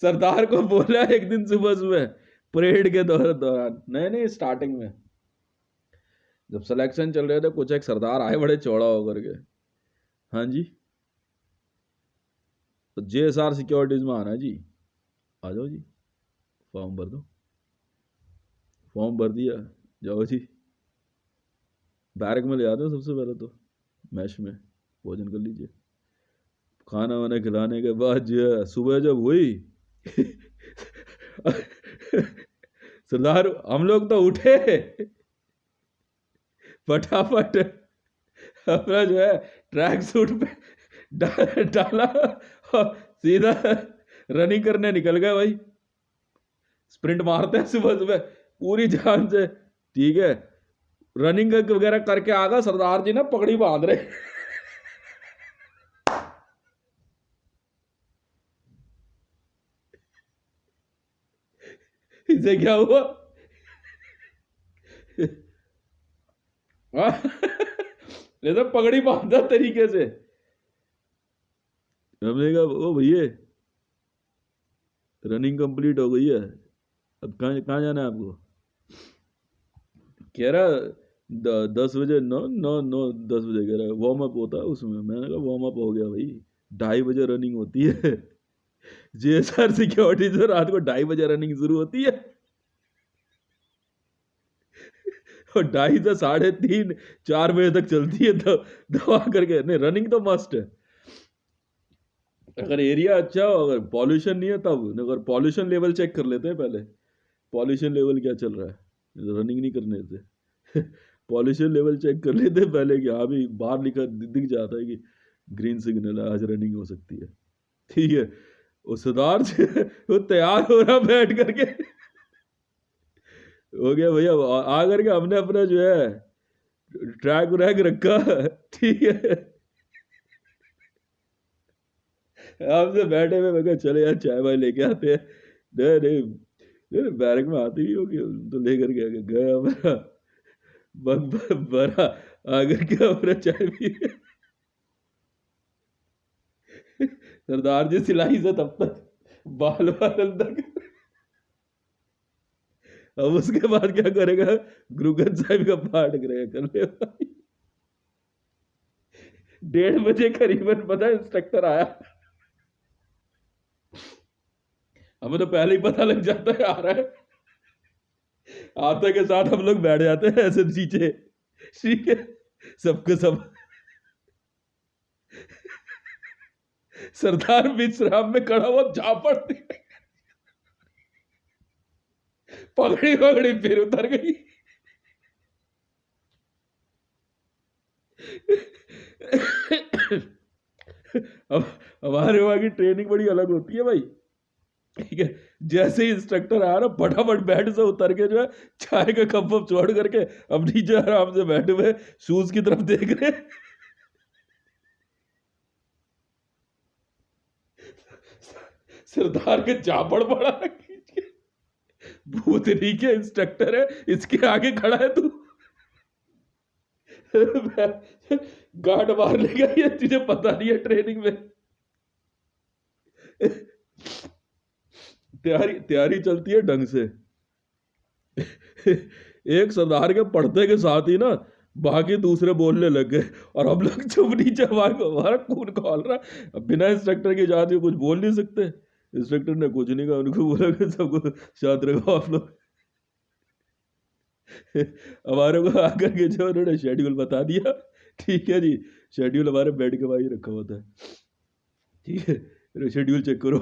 सरदार को बोला एक दिन सुबह सुबह परेड के दौरान, नहीं नहीं स्टार्टिंग में जब सिलेक्शन चल रहे थे, कुछ एक सरदार आए बड़े चौड़ा होकर के, हाँ जी तो JSR सिक्योरिटीज में आना है जी, आ जाओ जी, फॉर्म भर दो। फॉर्म भर दिया, जाओ जी बैरक में ले आते हो सबसे पहले तो, मैश में भोजन कर लीजिए। खाना वाना खिलाने के बाद जो है सुबह जब हुई सरदार हम लोग तो उठे फटाफट, अपना जो है ट्रैक सूट पे डाला और सीधा रनिंग करने निकल गए भाई। स्प्रिंट मारते हैं सुबह सुबह पूरी जान से, ठीक है। रनिंग वगैरह करके आ गए, सरदार जी ना पगड़ी बांध रहे। इसे क्या हुआ? ये तो पगड़ी बांधा तरीके से। हमने कहा ओ भैया रनिंग कंप्लीट हो गई है, अब कहाँ कहाँ जाना है आपको? कह रहा 10 बजे, नौ नौ नौ 10 बजे कह रहा वार्म अप होता है उसमें। मैंने कहा वार्म अप हो गया भाई, 2:30 बजे रनिंग होती है। JSR सिक्योरिटी से रात को 2:30 बजे रनिंग शुरू होती है और 2:30 से 3:30 4 बजे तक चलती है। तो दवा करके नहीं, रनिंग तो मस्ट है। अगर एरिया अच्छा हो, अगर पॉल्यूशन नहीं है तब, अगर पॉल्यूशन लेवल चेक कर लेते हैं पहले, पॉल्यूशन लेवल क्या चल रहा है, रनिंग नहीं करने से। पॉल्यूशन लेवल चेक कर लेते हैं पहले कि हाँ भी बाहर लिखा दिख जाता है कि ग्रीन सिग्नल है, आज रनिंग हो सकती है, ठीक है। वो सरदार वो तैयार हो रहा बैठ करके, हो गया भैया, आकर के हमने अपना जो है ट्रैक व्रैक रखा, ठीक है, आपसे बैठे हुए, मैं कहा चले यार चाय वाय लेके आते हैं। नहीं नहीं नहीं, बैरक में आती ही होगी, तो लेकर के गए हमारा बग भरा, आकर के हमारा चाय पी। सरदार जी सिलाई से तब तक बाल बाल तक। अब उसके बाद क्या करेगा, गुरु ग्रंथ साहिब का पाठ करेगा, कर ले भाई। 1:30 बजे करीबन पता है इंस्ट्रक्टर आया, हमें तो पहले ही पता लग जाता है आ रहा है, आते के साथ हम लोग बैठ जाते हैं ऐसे नीचे, ठीक है, सबके सब। सरदार विश्राम में खड़ा हुआ झापड़ दी, पगड़ी पगड़ी फिर उतर गई। अब हमारे वहां की ट्रेनिंग बड़ी अलग होती है भाई, ठीक है। जैसे ही इंस्ट्रक्टर आया ना, फटाफट बेड से उतर के जो है चाय का कप वप छोड़ करके अब नीचे आराम से बैठे हुए शूज की तरफ देख रहे। सरदार के झापड़ पड़ा, भूतनी के इंस्ट्रक्टर है, इसके आगे खड़ा है तू। गार्ड मार लेगा ये, तुझे पता नहीं है ट्रेनिंग में। तैयारी तैयारी चलती है ढंग से। एक सरदार के पढ़ते के साथ ही ना बाकी दूसरे बोलने लग गए, और हम लोग चुप नीचे, हमारा खून खौल रहा। अब बिना इंस्ट्रक्टर की इजाजत के कुछ बोल नहीं सकते। इंस्ट्रक्टर ने कुछ नहीं कहा, उनको बोला कि सबको शांत रखो आप लोग। हमारे को आकर के जो उन्होंने शेड्यूल बता दिया, ठीक है जी, शेड्यूल हमारे बेड के बाहर रखा होता है, ठीक है, शेड्यूल चेक करो,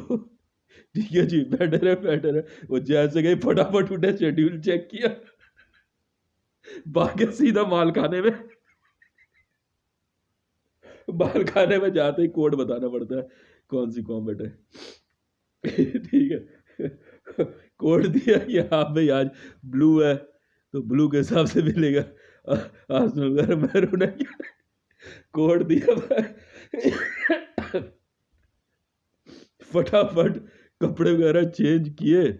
ठीक है जी, बैठे रहे। वो जैसे गए फटाफट उठे, शेड्यूल चेक किया, भागे सीधा माल खाने में। माल खाने में जाते ही कोड बताना पड़ता है कौन सी कॉम्बेट है, ठीक है। कोड दिया कि हाँ भाई आज ब्लू है तो ब्लू के हिसाब से मिलेगा, आज मैरून है क्या, कोड दिया भाई। फटाफट कपड़े वगैरह चेंज किए,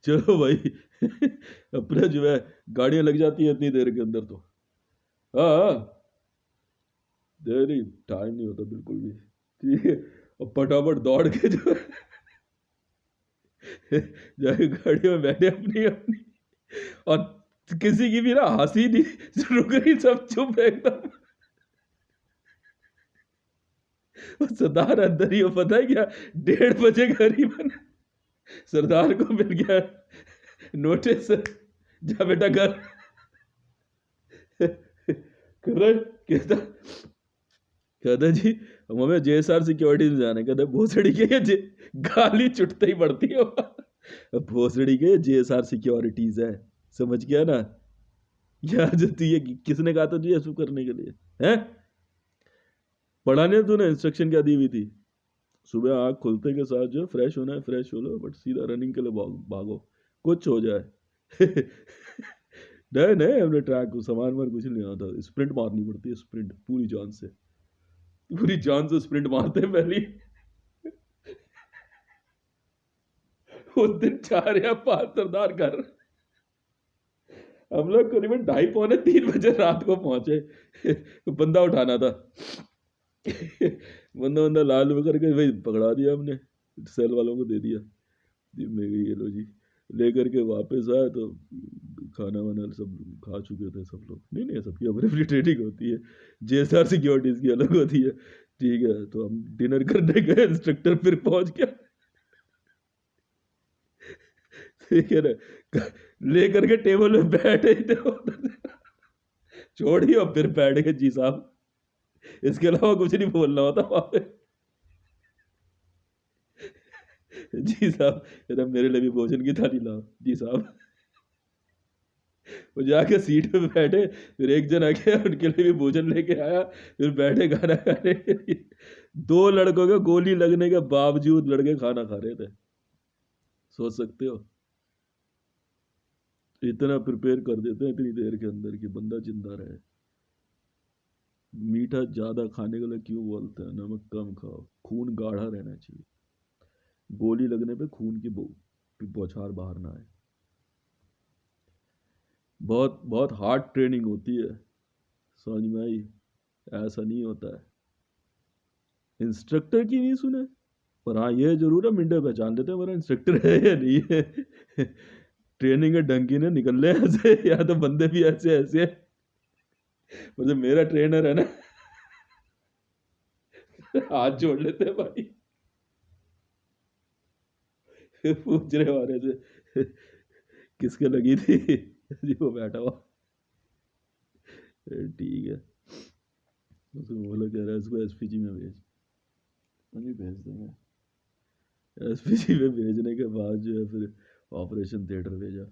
चलो भाई। अपना जो है गाड़ियां लग जाती है इतनी देर के अंदर तो, हाँ देरी टाइम नहीं होता बिल्कुल भी, ठीक है। और फटाफट दौड़ के जो है जाके गाड़ी में बैठे अपनी अपनी, और किसी की भी ना हंसी नहीं रुक रही, सब चुप है एकदम। सरदार अंदर ही हो, पता है क्या, 1:30 बजे करीबन सरदार को मिल गया नोटिस, जा बेटा घर। कहता कहता जी हमें जेएसआर सिक्योरिटी में जाना है, कहता भोसड़ी के ये गाली चुटते ही पड़ती है। भोसड़ी के जेएसआर सिक्योरिटीज है, समझ गया ना। यार जो तू ये किसने कहा था तुझे ऐसा करने के लिए, है पढ़ाने तूने इंस्ट्रक्शन क्या दी हुई थी, सुबह आँख खुलते के साथ जो फ्रेश होना है फ्रेश हो लो, बट सीधा रनिंग के लिए भागो, कुछ हो जाए। नहीं नहीं, हमने ट्रैक को सामान वार कुछ नहीं आता, स्प्रिंट मारनी पड़ती है, स्प्रिंट पूरी जान से, पूरी जान से स्प्रिंट मारते हैं पहले। उस दिन 4 या 5 सरदार घर, हम लोग करीबन 2:30 पौने 3 बजे रात को पहुंचे। बंदा उठाना था, बंदा बंदा लाल करके भाई पकड़ा दिया हमने, सेल वालों को दे दिया, मैं ये लो जी, लेकर के वापस आए तो खाना वाना सब खा चुके थे सब लोग। नहीं नहीं, सबकी अपनी अपनी ट्रेनिंग होती है, जेएसआर सिक्योरिटीज की अलग होती है, ठीक है। तो हम डिनर करने गए, इंस्ट्रक्टर फिर पहुंच गया, ठीक है ना, लेकर के टेबल में बैठे ही थे, छोड़िए और फिर बैठ गए जी साहब, इसके अलावा कुछ नहीं बोलना होता वहां पे। जी साहब, कहता मेरे लिए भी भोजन की थाली लाओ जी साहब। वो जाके सीट पे बैठे, फिर एक जन आ गया उनके लिए भी भोजन लेके आया, फिर बैठे खाना खाने के लिए। 2 लड़कों के गोली लगने के बावजूद लड़के खाना खा रहे थे, सोच सकते हो। इतना प्रिपेयर कर देते हैं इतनी देर के अंदर कि बंदा जिंदा रहे। मीठा ज्यादा खाने के लिए क्यों बोलते हैं, नमक कम खाओ, खून गाढ़ा रहना चाहिए, गोली लगने पे खून की बौछार बाहर ना आए। बहुत बहुत हार्ड ट्रेनिंग होती है, समझ में आई? ऐसा नहीं होता है, इंस्ट्रक्टर की नहीं सुने। पर हाँ ये जरूर है, मिनटे पहचान लेते हैं मेरा इंस्ट्रक्टर है या नहीं है। ट्रेनिंग के डंकी ने निकल रहे हैं ऐसे, या तो बंदे भी ऐसे ऐसे हैं। पर जो मेरा ट्रेनर है ना, हाथ जोड़ लेते हैं भाई। पूछ रहे हमारे से किसके लगी थी, जी वो बैठा हुआ। ठीक है, उसको बोला कह रहा है इसको एसपीजी में भेज। अभी भेज देंगे। एसपीजी में भेजने के बाद जो है फिर ऑपरेशन थिएटर भेजा।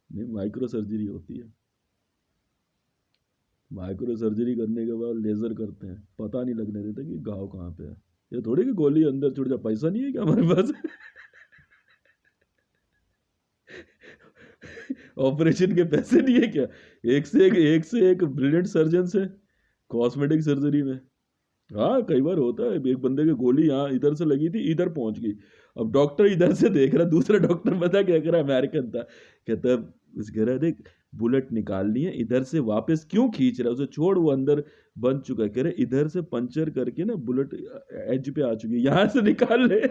नहीं माइक्रो सर्जरी होती है, माइक्रो सर्जरी करने के बाद लेजर करते हैं, पता नहीं लगने देते कि घाव कहाँ पे है। ये थोड़ी कि गोली अंदर छुट जा, पैसा नहीं है क्या हमारे पास? ऑपरेशन के पैसे नहीं है क्या? एक से एक ब्रिलियंट सर्जन है कॉस्मेटिक सर्जरी में। हाँ कई बार होता है, एक बंदे की गोली यहाँ इधर से लगी थी, इधर पहुंच गई। अब डॉक्टर इधर से देख रहा, दूसरा डॉक्टर पता क्या कर रहा है, अमेरिकन था, कहता है उस कह रहा है देख बुलेट निकालनी है, इधर से वापस क्यों खींच रहा है, उसे छोड़, वो अंदर बन चुका है। कह रहे इधर से पंचर करके ना बुलेट एज पे आ चुकी है, यहां से निकाल ले।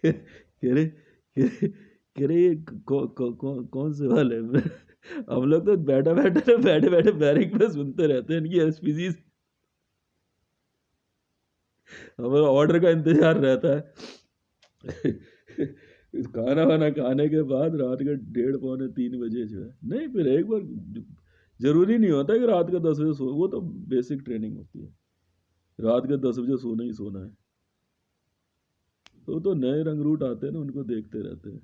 कह रहे कह रहे ये कौन से वाले हैं? हम लोग तो बैठे बैठे बैरिक में सुनते रहते हैं इनकी एसपीसी। हमारा ऑर्डर का इंतजार रहता है। खाना वाना खाने के बाद रात के 1:30 पौने 3 बजे जो है, नहीं फिर एक बार जरूरी नहीं होता कि रात के 10 बजे सो, वो तो बेसिक ट्रेनिंग होती है, रात के 10 बजे सोना ही सोना है। तो नए रंग रूट आते हैं ना, उनको देखते रहते हैं।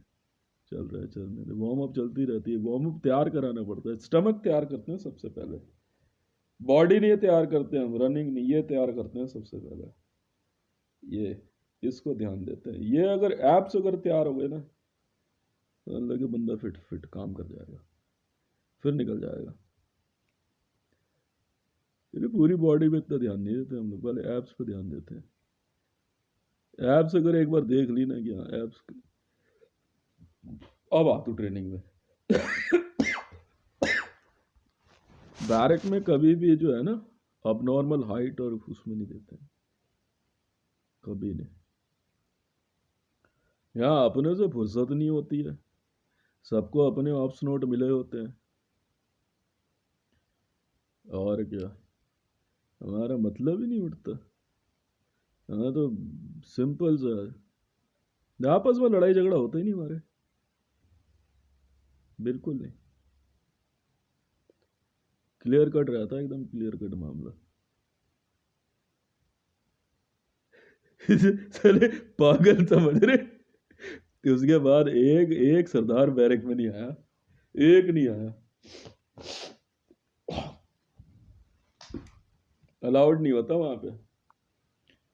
चल रहा है चलने दे, वार्म अप चलती रहती है, वार्म अप तैयार कराना पड़ता है, स्टमक तैयार करते हैं सबसे पहले, बॉडी नहीं तैयार करते हैं हम, रनिंग नहीं, ये तैयार करते हैं सबसे पहले। ये इसको ध्यान देते हैं, ये अगर एप्स अगर तैयार हो गए ना, तो अल्लाह के बंदा फिट फिट काम कर जाएगा, फिर निकल जाएगा। फिर पूरी बॉडी पे इतना ध्यान नहीं देते हम लोग, पहले एप्स पे ध्यान देते हैं। एप्स अगर एक बार देख ली ना कि हाँ एप्स, अब आ तू ट्रेनिंग में। बैरक में कभी भी जो है ना अब नॉर्मल हाइट और उसमें नहीं देते हैं, कभी नहीं। यहाँ अपने से फुर्सत नहीं होती है, सबको अपने ऑप्स नोट मिले होते हैं, और क्या, हमारा मतलब ही नहीं उठता। हाँ तो सिंपल सा है, आपस में लड़ाई झगड़ा होता ही नहीं हमारे, बिल्कुल नहीं, क्लियर कट रहता है, एकदम क्लियर कट मामला। साले पागल समझ रहे। तो उसके बाद एक एक सरदार बैरक में नहीं आया, एक नहीं आया, अलाउड नहीं होता वहां पे।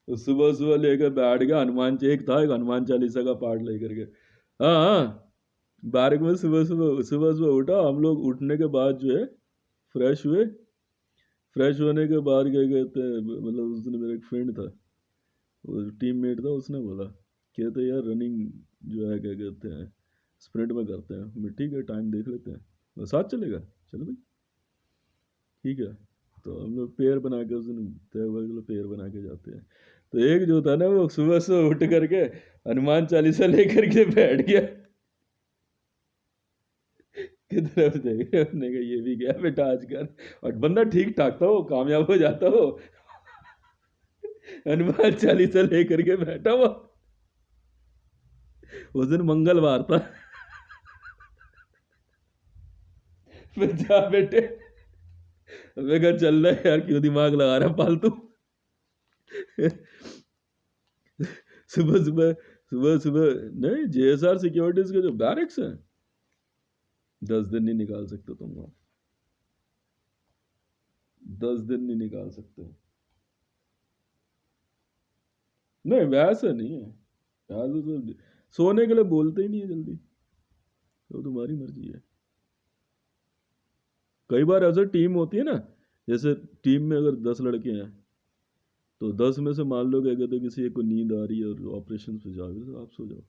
तो सुबह सुबह लेकर बैठ गया, हनुमान, एक था एक हनुमान चालीसा का पाठ लेकर के। हाँ हाँ, बैरक में सुबह सुबह उठा, हम लोग उठने के बाद जो है फ्रेश हुए, फ्रेश होने के बाद क्या कहते हैं, मतलब उस दिन मेरा एक फ्रेंड था, वो टीममेट था, उसने बोला कहते यार रनिंग जो है क्या कहते हैं स्प्रिंट में करते हैं। मैं ठीक है टाइम देख लेते हैं, वो साथ चलेगा, चलो भाई ठीक है। तो हम लोग पेयर बना के उस दिन तय हुआ कि पेयर बना के जाते हैं। तो एक जो था ना वो सुबह सुबह उठ करके हनुमान चालीसा लेकर के बैठ गया। की तरफ देख रहे, हमने कहा ये भी गया बेटा आजकल, और बंदा ठीक ठाक था, वो कामयाब हो जाता वो, हनुमान चालीसा लेकर के बैठा हुआ। उस दिन मंगलवार था। फिर जा बेटे, मैं कहा चल रहा है यार, क्यों दिमाग लगा रहा है फालतू। सुबह सुबह सुबह सुबह नहीं, जेएसआर सिक्योरिटीज के जो बैरिक्स हैं, 10 दिन नहीं निकाल सकते तुम वहां, 10 दिन नहीं निकाल सकते। नहीं वैसा नहीं है, यार तो सोने के लिए बोलते ही नहीं है जल्दी, तो तुम्हारी मर्जी है। कई बार ऐसे टीम होती है ना, जैसे टीम में अगर 10 लड़के हैं तो 10 में से मान लो क्या कहते हैं, किसी एक को नींद आ रही है और ऑपरेशन पे जा रहे तो आप सो जाओ,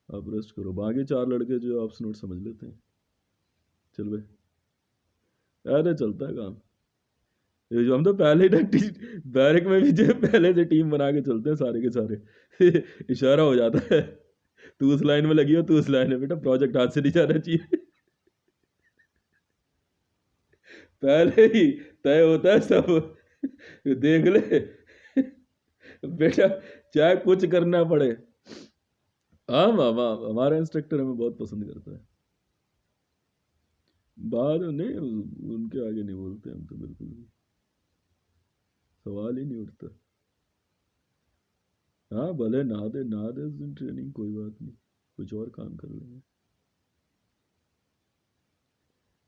आप रेस्ट करो, बाकी 4 लड़के जो आप नोट समझ लेते हैं। चल भाई, अरे चलता है काम। ये जो हम तो पहले ही बैरक में भी जो है पहले से टीम बना के चलते हैं सारे के सारे इशारा हो जाता है, तू उस लाइन में लगी हो, तू उस लाइन में, बेटा प्रोजेक्ट हाथ से नहीं जाना चाहिए। पहले ही तय होता है सब, देख ले बेटा, चाहे कुछ करना पड़े। हाँ वाह वाह, हमारा इंस्ट्रक्टर हमें बहुत पसंद करता है। बाद में नहीं, उनके आगे नहीं बोलते हम तो, बिल्कुल भी सवाल ही नहीं उठता। हाँ भले ना दे उस दिन ट्रेनिंग, कोई बात नहीं, कुछ और काम कर लेंगे,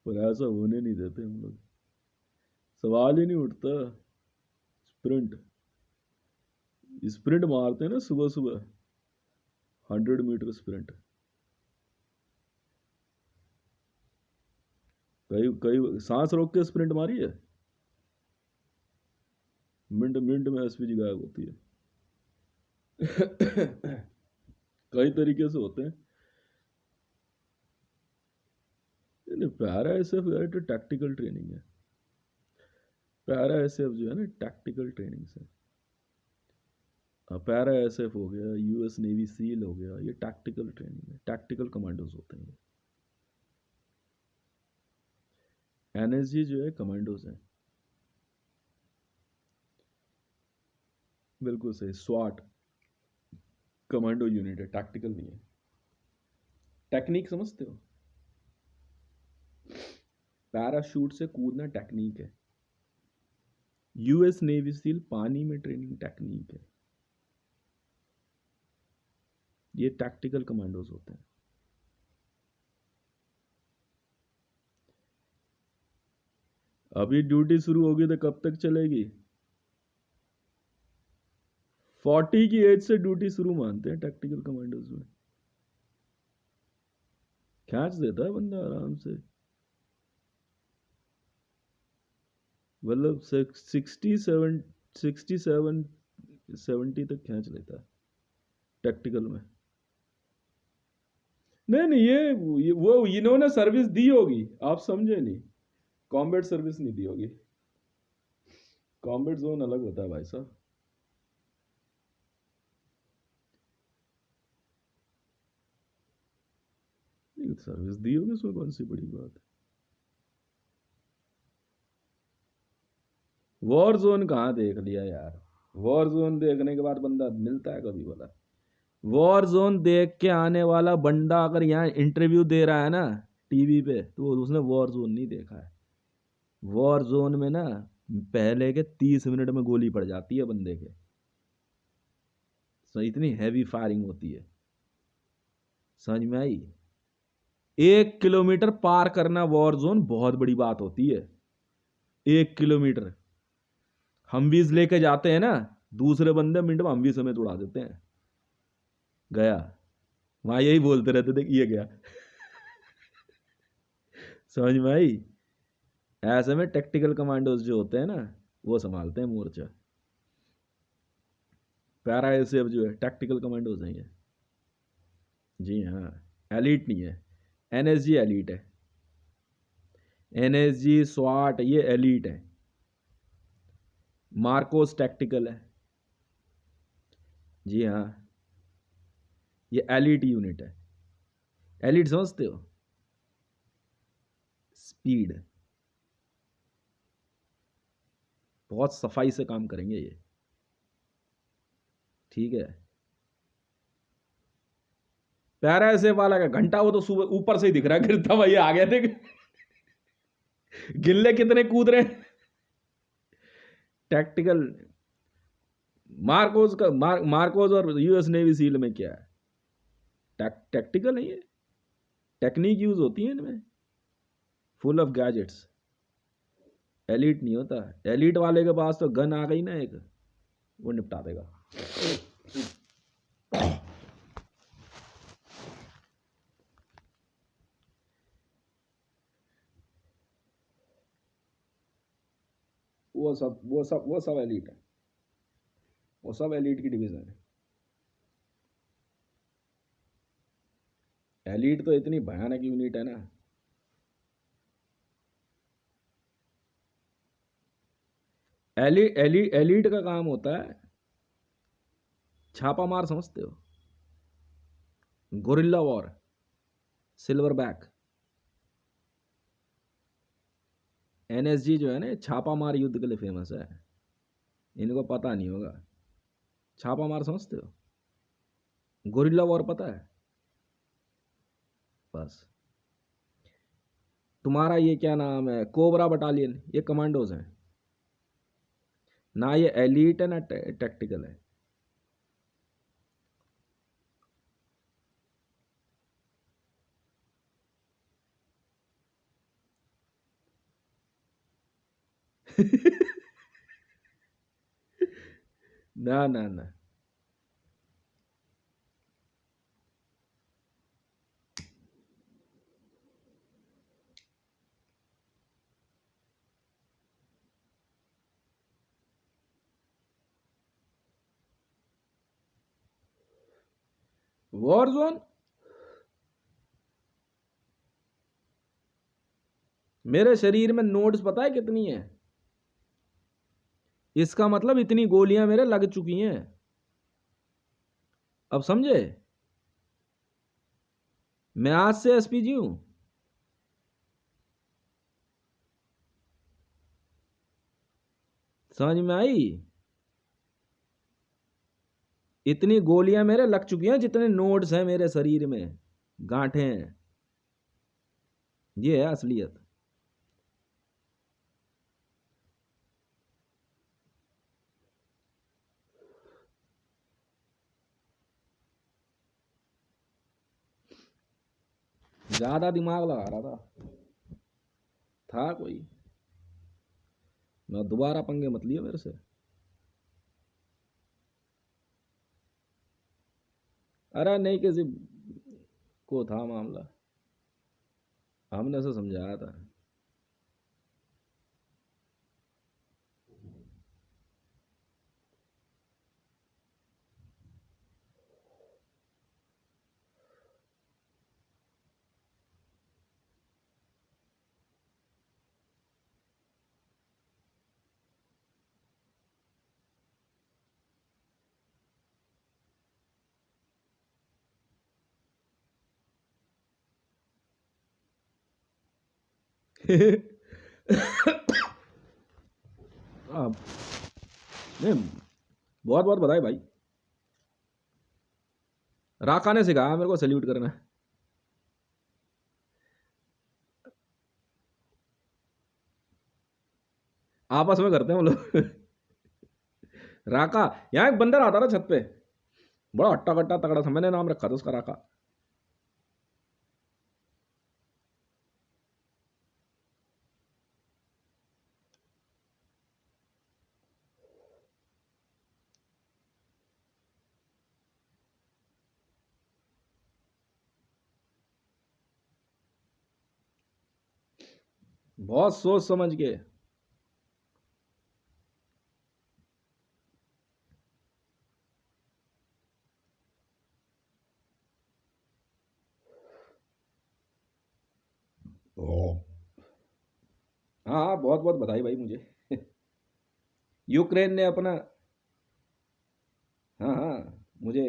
पर ऐसा होने नहीं देते हम लोग, सवाल ही नहीं उठता। स्प्रिंट, स्प्रिंट मारते हैं ना सुबह सुबह, 100 मीटर स्प्रिंट। कई कई सांस रोक के स्प्रिंट मारी है, मिनट मिनट में एसपीजी गायब होती है। कई तरीके से होते हैं। नहीं, पैरा एसएफ यार तो टैक्टिकल ट्रेनिंग है। पैरा एसएफ जो है ना, टैक्टिकल ट्रेनिंग से, पैरा एसएफ हो गया, यूएस नेवी सील हो गया, ये टैक्टिकल ट्रेनिंग है, टैक्टिकल कमांडोज होते हैं। एनएसजी जो है कमांडोज है। बिल्कुल सही, स्वाट कमांडो यूनिट है, टैक्टिकल नहीं है। टेक्निक समझते हो, पैराशूट से कूदना टेक्निक है, यूएस नेवी सील पानी में ट्रेनिंग टेक्निक है, ये टैक्टिकल कमांडोज होते हैं। अभी ड्यूटी शुरू होगी तो कब तक चलेगी? 40 की एज से ड्यूटी शुरू मानते हैं टैक्टिकल कमांडोज में, खींच देता है बंदा आराम से, मतलब 67 तक खींच लेता है टैक्टिकल में। नहीं नहीं, ये वो इन्होंने सर्विस दी होगी, आप समझे नहीं, कॉम्बैट सर्विस नहीं दी होगी, कॉम्बैट जोन अलग होता है भाई साहब। सर्विस दी होगी, उसमें कौन सी बड़ी बात है। वॉर जोन कहाँ देख लिया यार, वॉर जोन देखने के बाद बंदा मिलता है कभी बोला? वॉर जोन देख के आने वाला बंदा अगर यहाँ इंटरव्यू दे रहा है ना टीवी पे, तो उसने वॉर जोन नहीं देखा है। वॉर जोन में ना पहले के 30 मिनट में गोली पड़ जाती है बंदे के, इतनी हैवी फायरिंग होती है, समझ में आई? 1 किलोमीटर पार करना वॉर जोन बहुत बड़ी बात होती है। 1 किलोमीटर हमवीज लेके जाते हैं ना, दूसरे बंदे मिनट में हमवीज समेत उड़ा देते हैं, गया, वहां यही बोलते रहते थे ये गया। समझ में आई? ऐसे में टेक्टिकल कमांडोज जो होते हैं ना, वो संभालते हैं मोर्चा। पैरा एसएफ जो है टैक्टिकल कमांडोज हैं ये, जी हाँ, एलीट नहीं है, एनएसजी एलीट है, एनएसजी स्वाट ये एलीट है, मार्कोस टैक्टिकल है, जी हाँ, ये एलीट यूनिट है। एलीट समझते हो? स्पीड, बहुत सफाई से काम करेंगे ये, ठीक है। पैरा ऐसे वाला का घंटा वो तो सुबह ऊपर से ही दिख रहा है, गिरता हुआ ये आ गए थे, गिल्ले कितने कूद रहे हैं। टैक्टिकल मार्कोस का मार्कोस और यूएस नेवी सील में क्या है? टैक्टिकल नहीं है, टेक्निक यूज होती है इनमें, फुल ऑफ गैजेट्स। एलीट नहीं होता, एलीट वाले के पास तो गन आ गई ना एक, वो निपटा देगा। वो सब एलिट है, वो सब एलिट की डिवीजन है। एलिट तो इतनी भयानक यूनिट है ना। एलिट का काम होता है छापा मार, समझते हो? Gorilla war, silver back, NSG जो है ना, छापा मार युद्ध के लिए फेमस है। इनको पता नहीं होगा। छापा मार समझते हो? गोरिल्ला वॉर पता है? बस। तुम्हारा ये क्या नाम है, कोबरा बटालियन, ये कमांडोज हैं ना, ये एलिट है ना टैक्टिकल है। ना ना ना। वॉर जोन, मेरे शरीर में नोड्स पता है कितनी है? इसका मतलब इतनी गोलियां मेरे लग चुकी हैं। अब समझे? मैं आज से एसपीजी हूं। समझ में आई? इतनी गोलियां मेरे लग चुकी हैं जितने नोड्स हैं मेरे शरीर में, गांठें हैं। ये है असलियत। ज्यादा दिमाग लगा रहा था कोई। मैं दोबारा पंगे मत लियो मेरे से। अरे नहीं, किसी को था मामला, हमने से समझाया था। हाँ, नहीं, बहुत बहुत बधाई भाई। राका ने सिखाया मेरे को सैल्यूट करना। आपस में करते हैं हम लोग। राका, यहाँ एक बंदर आता था छत पे, बड़ा हट्टा कट्टा तगड़ा था, मैंने नाम रखा था उसका राका। बहुत सोच समझ के। हाँ हाँ, बहुत बहुत बधाई भाई मुझे। यूक्रेन ने अपना, हाँ हाँ, मुझे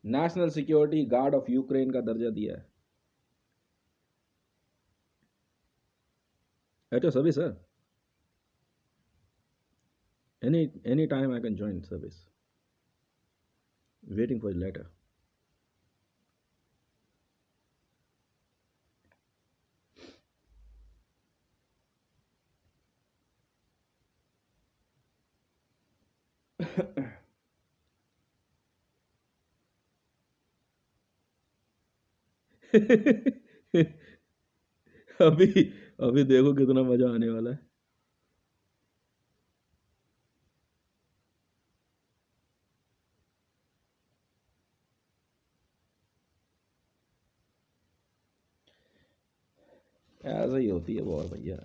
national security guard of Ukraine का दर्जा दिया है। At your service sir, any time I can join service, waiting for letter. अभी अभी देखो कितना मजा आने वाला है। ऐसे ही होती है वॉर भैया।